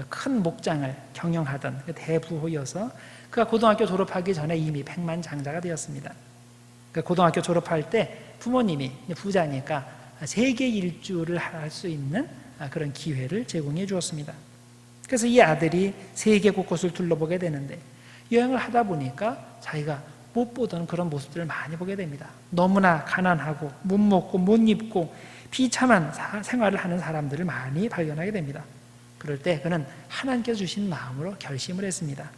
큰 목장을 경영하던 대부호여서 그가 고등학교 졸업하기 전에 이미 백만장자가 되었습니다. 고등학교 졸업할 때 부모님이 부자니까 세계 일주를 할 수 있는 그런 기회를 제공해 주었습니다. 그래서 이 아들이 세계 곳곳을 둘러보게 되는데 여행을 하다 보니까 자기가 못 보던 그런 모습들을 많이 보게 됩니다. 너무나 가난하고 못 먹고 못 입고 비참한 생활을 하는 사람들을 많이 발견하게 됩니다. 그럴 때 그는 하나님께서 주신 마음으로 결심을 했습니다.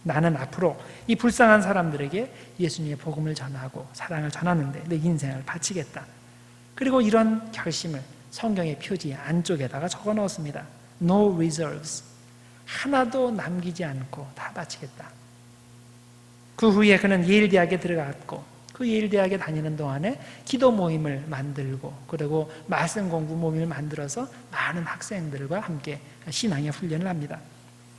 나는 앞으로 이 불쌍한 사람들에게 예수님의 복음을 전하고 사랑을 전하는데 내 인생을 바치겠다. 그리고 이런 결심을 성경의 표지 안쪽에다가 적어 넣었습니다. No reserves. 하나도 남기지 않고 다 바치겠다. 그 후에 그는 예일대학에 들어갔고 그 예일대학에 다니는 동안에 기도 모임을 만들고 그리고 말씀 공부 모임을 만들어서 많은 학생들과 함께 신앙의 훈련을 합니다.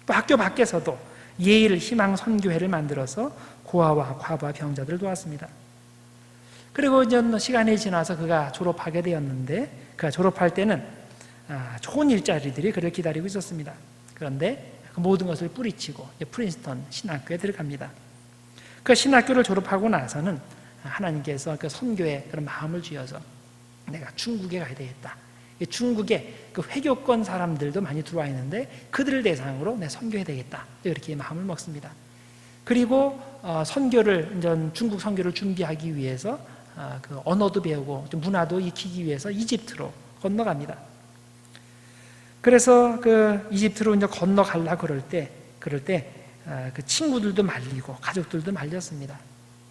또 학교 밖에서도 예일 희망 선교회를 만들어서 고아와 과부와 병자들을 도왔습니다. 그리고 이제 시간이 지나서 그가 졸업하게 되었는데 그가 졸업할 때는 좋은 일자리들이 그를 기다리고 있었습니다. 그런데 그 모든 것을 뿌리치고 프린스턴 신학교에 들어갑니다. 그 신학교를 졸업하고 나서는 하나님께서 그 선교에 그런 마음을 주어서 내가 중국에 가야 되겠다. 중국에 그 회교권 사람들도 많이 들어와 있는데 그들을 대상으로 내 선교해야 되겠다. 이렇게 마음을 먹습니다. 그리고 선교를 중국 선교를 준비하기 위해서 그 언어도 배우고 문화도 익히기 위해서 이집트로 건너갑니다. 그래서 그 이집트로 이제 건너가려 그럴 때 그 친구들도 말리고 가족들도 말렸습니다.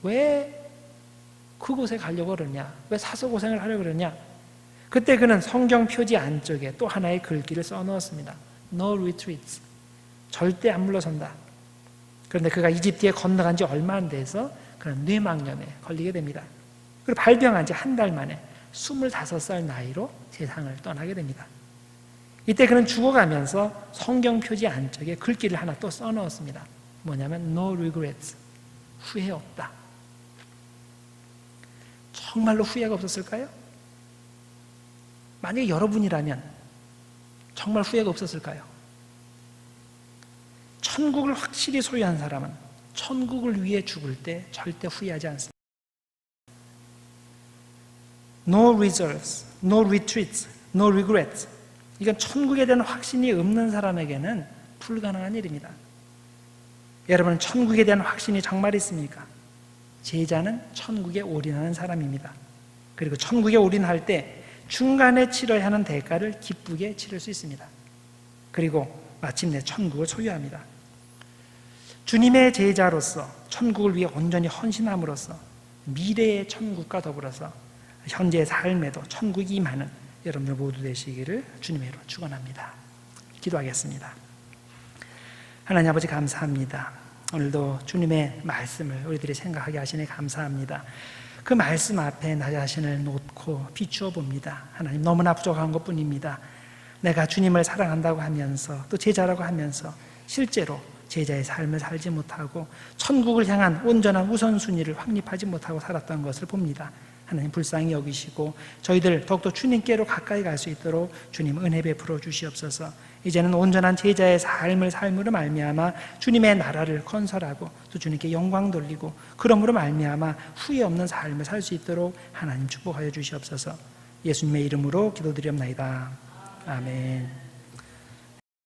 왜 그곳에 가려고 그러냐? 왜 사서 고생을 하려고 그러냐? 그때 그는 성경 표지 안쪽에 또 하나의 글귀를 써넣었습니다. No retreats. 절대 안 물러선다. 그런데 그가 이집트에 건너간 지 얼마 안 돼서 그는 뇌망염에 걸리게 됩니다. 그리고 발병한 지 한 달 만에 25살 나이로 세상을 떠나게 됩니다. 이때 그는 죽어가면서 성경 표지 안쪽에 글귀를 하나 또 써넣었습니다. 뭐냐면 No regrets. 후회 없다. 정말로 후회가 없었을까요? 만약에 여러분이라면 정말 후회가 없었을까요? 천국을 확실히 소유한 사람은 천국을 위해 죽을 때 절대 후회하지 않습니다. No reserves, no retreats, no regrets. 이건 천국에 대한 확신이 없는 사람에게는 불가능한 일입니다. 여러분, 천국에 대한 확신이 정말 있습니까? 제자는 천국에 올인하는 사람입니다. 그리고 천국에 올인할 때 중간에 치러야 하는 대가를 기쁘게 치를 수 있습니다. 그리고 마침내 천국을 소유합니다. 주님의 제자로서 천국을 위해 온전히 헌신함으로써 미래의 천국과 더불어서 현재의 삶에도 천국이 임하는 여러분들 모두 되시기를 주님의 이름으로 축원합니다. 기도하겠습니다. 하나님 아버지 감사합니다. 오늘도 주님의 말씀을 우리들이 생각하게 하시니 감사합니다. 그 말씀 앞에 나 자신을 놓고 비추어 봅니다. 하나님, 너무나 부족한 것뿐입니다. 내가 주님을 사랑한다고 하면서 또 제자라고 하면서 실제로 제자의 삶을 살지 못하고 천국을 향한 온전한 우선순위를 확립하지 못하고 살았던 것을 봅니다. 하나님, 불쌍히 여기시고 저희들 더욱더 주님께로 가까이 갈 수 있도록 주님 은혜 베풀어 주시옵소서. 이제는 온전한 제자의 삶을 삶으로 말미암아 주님의 나라를 건설하고 또 주님께 영광 돌리고 그러므로 말미암아 후회 없는 삶을 살 수 있도록 하나님 축복하여 주시옵소서. 예수님의 이름으로 기도드리옵나이다. 아멘.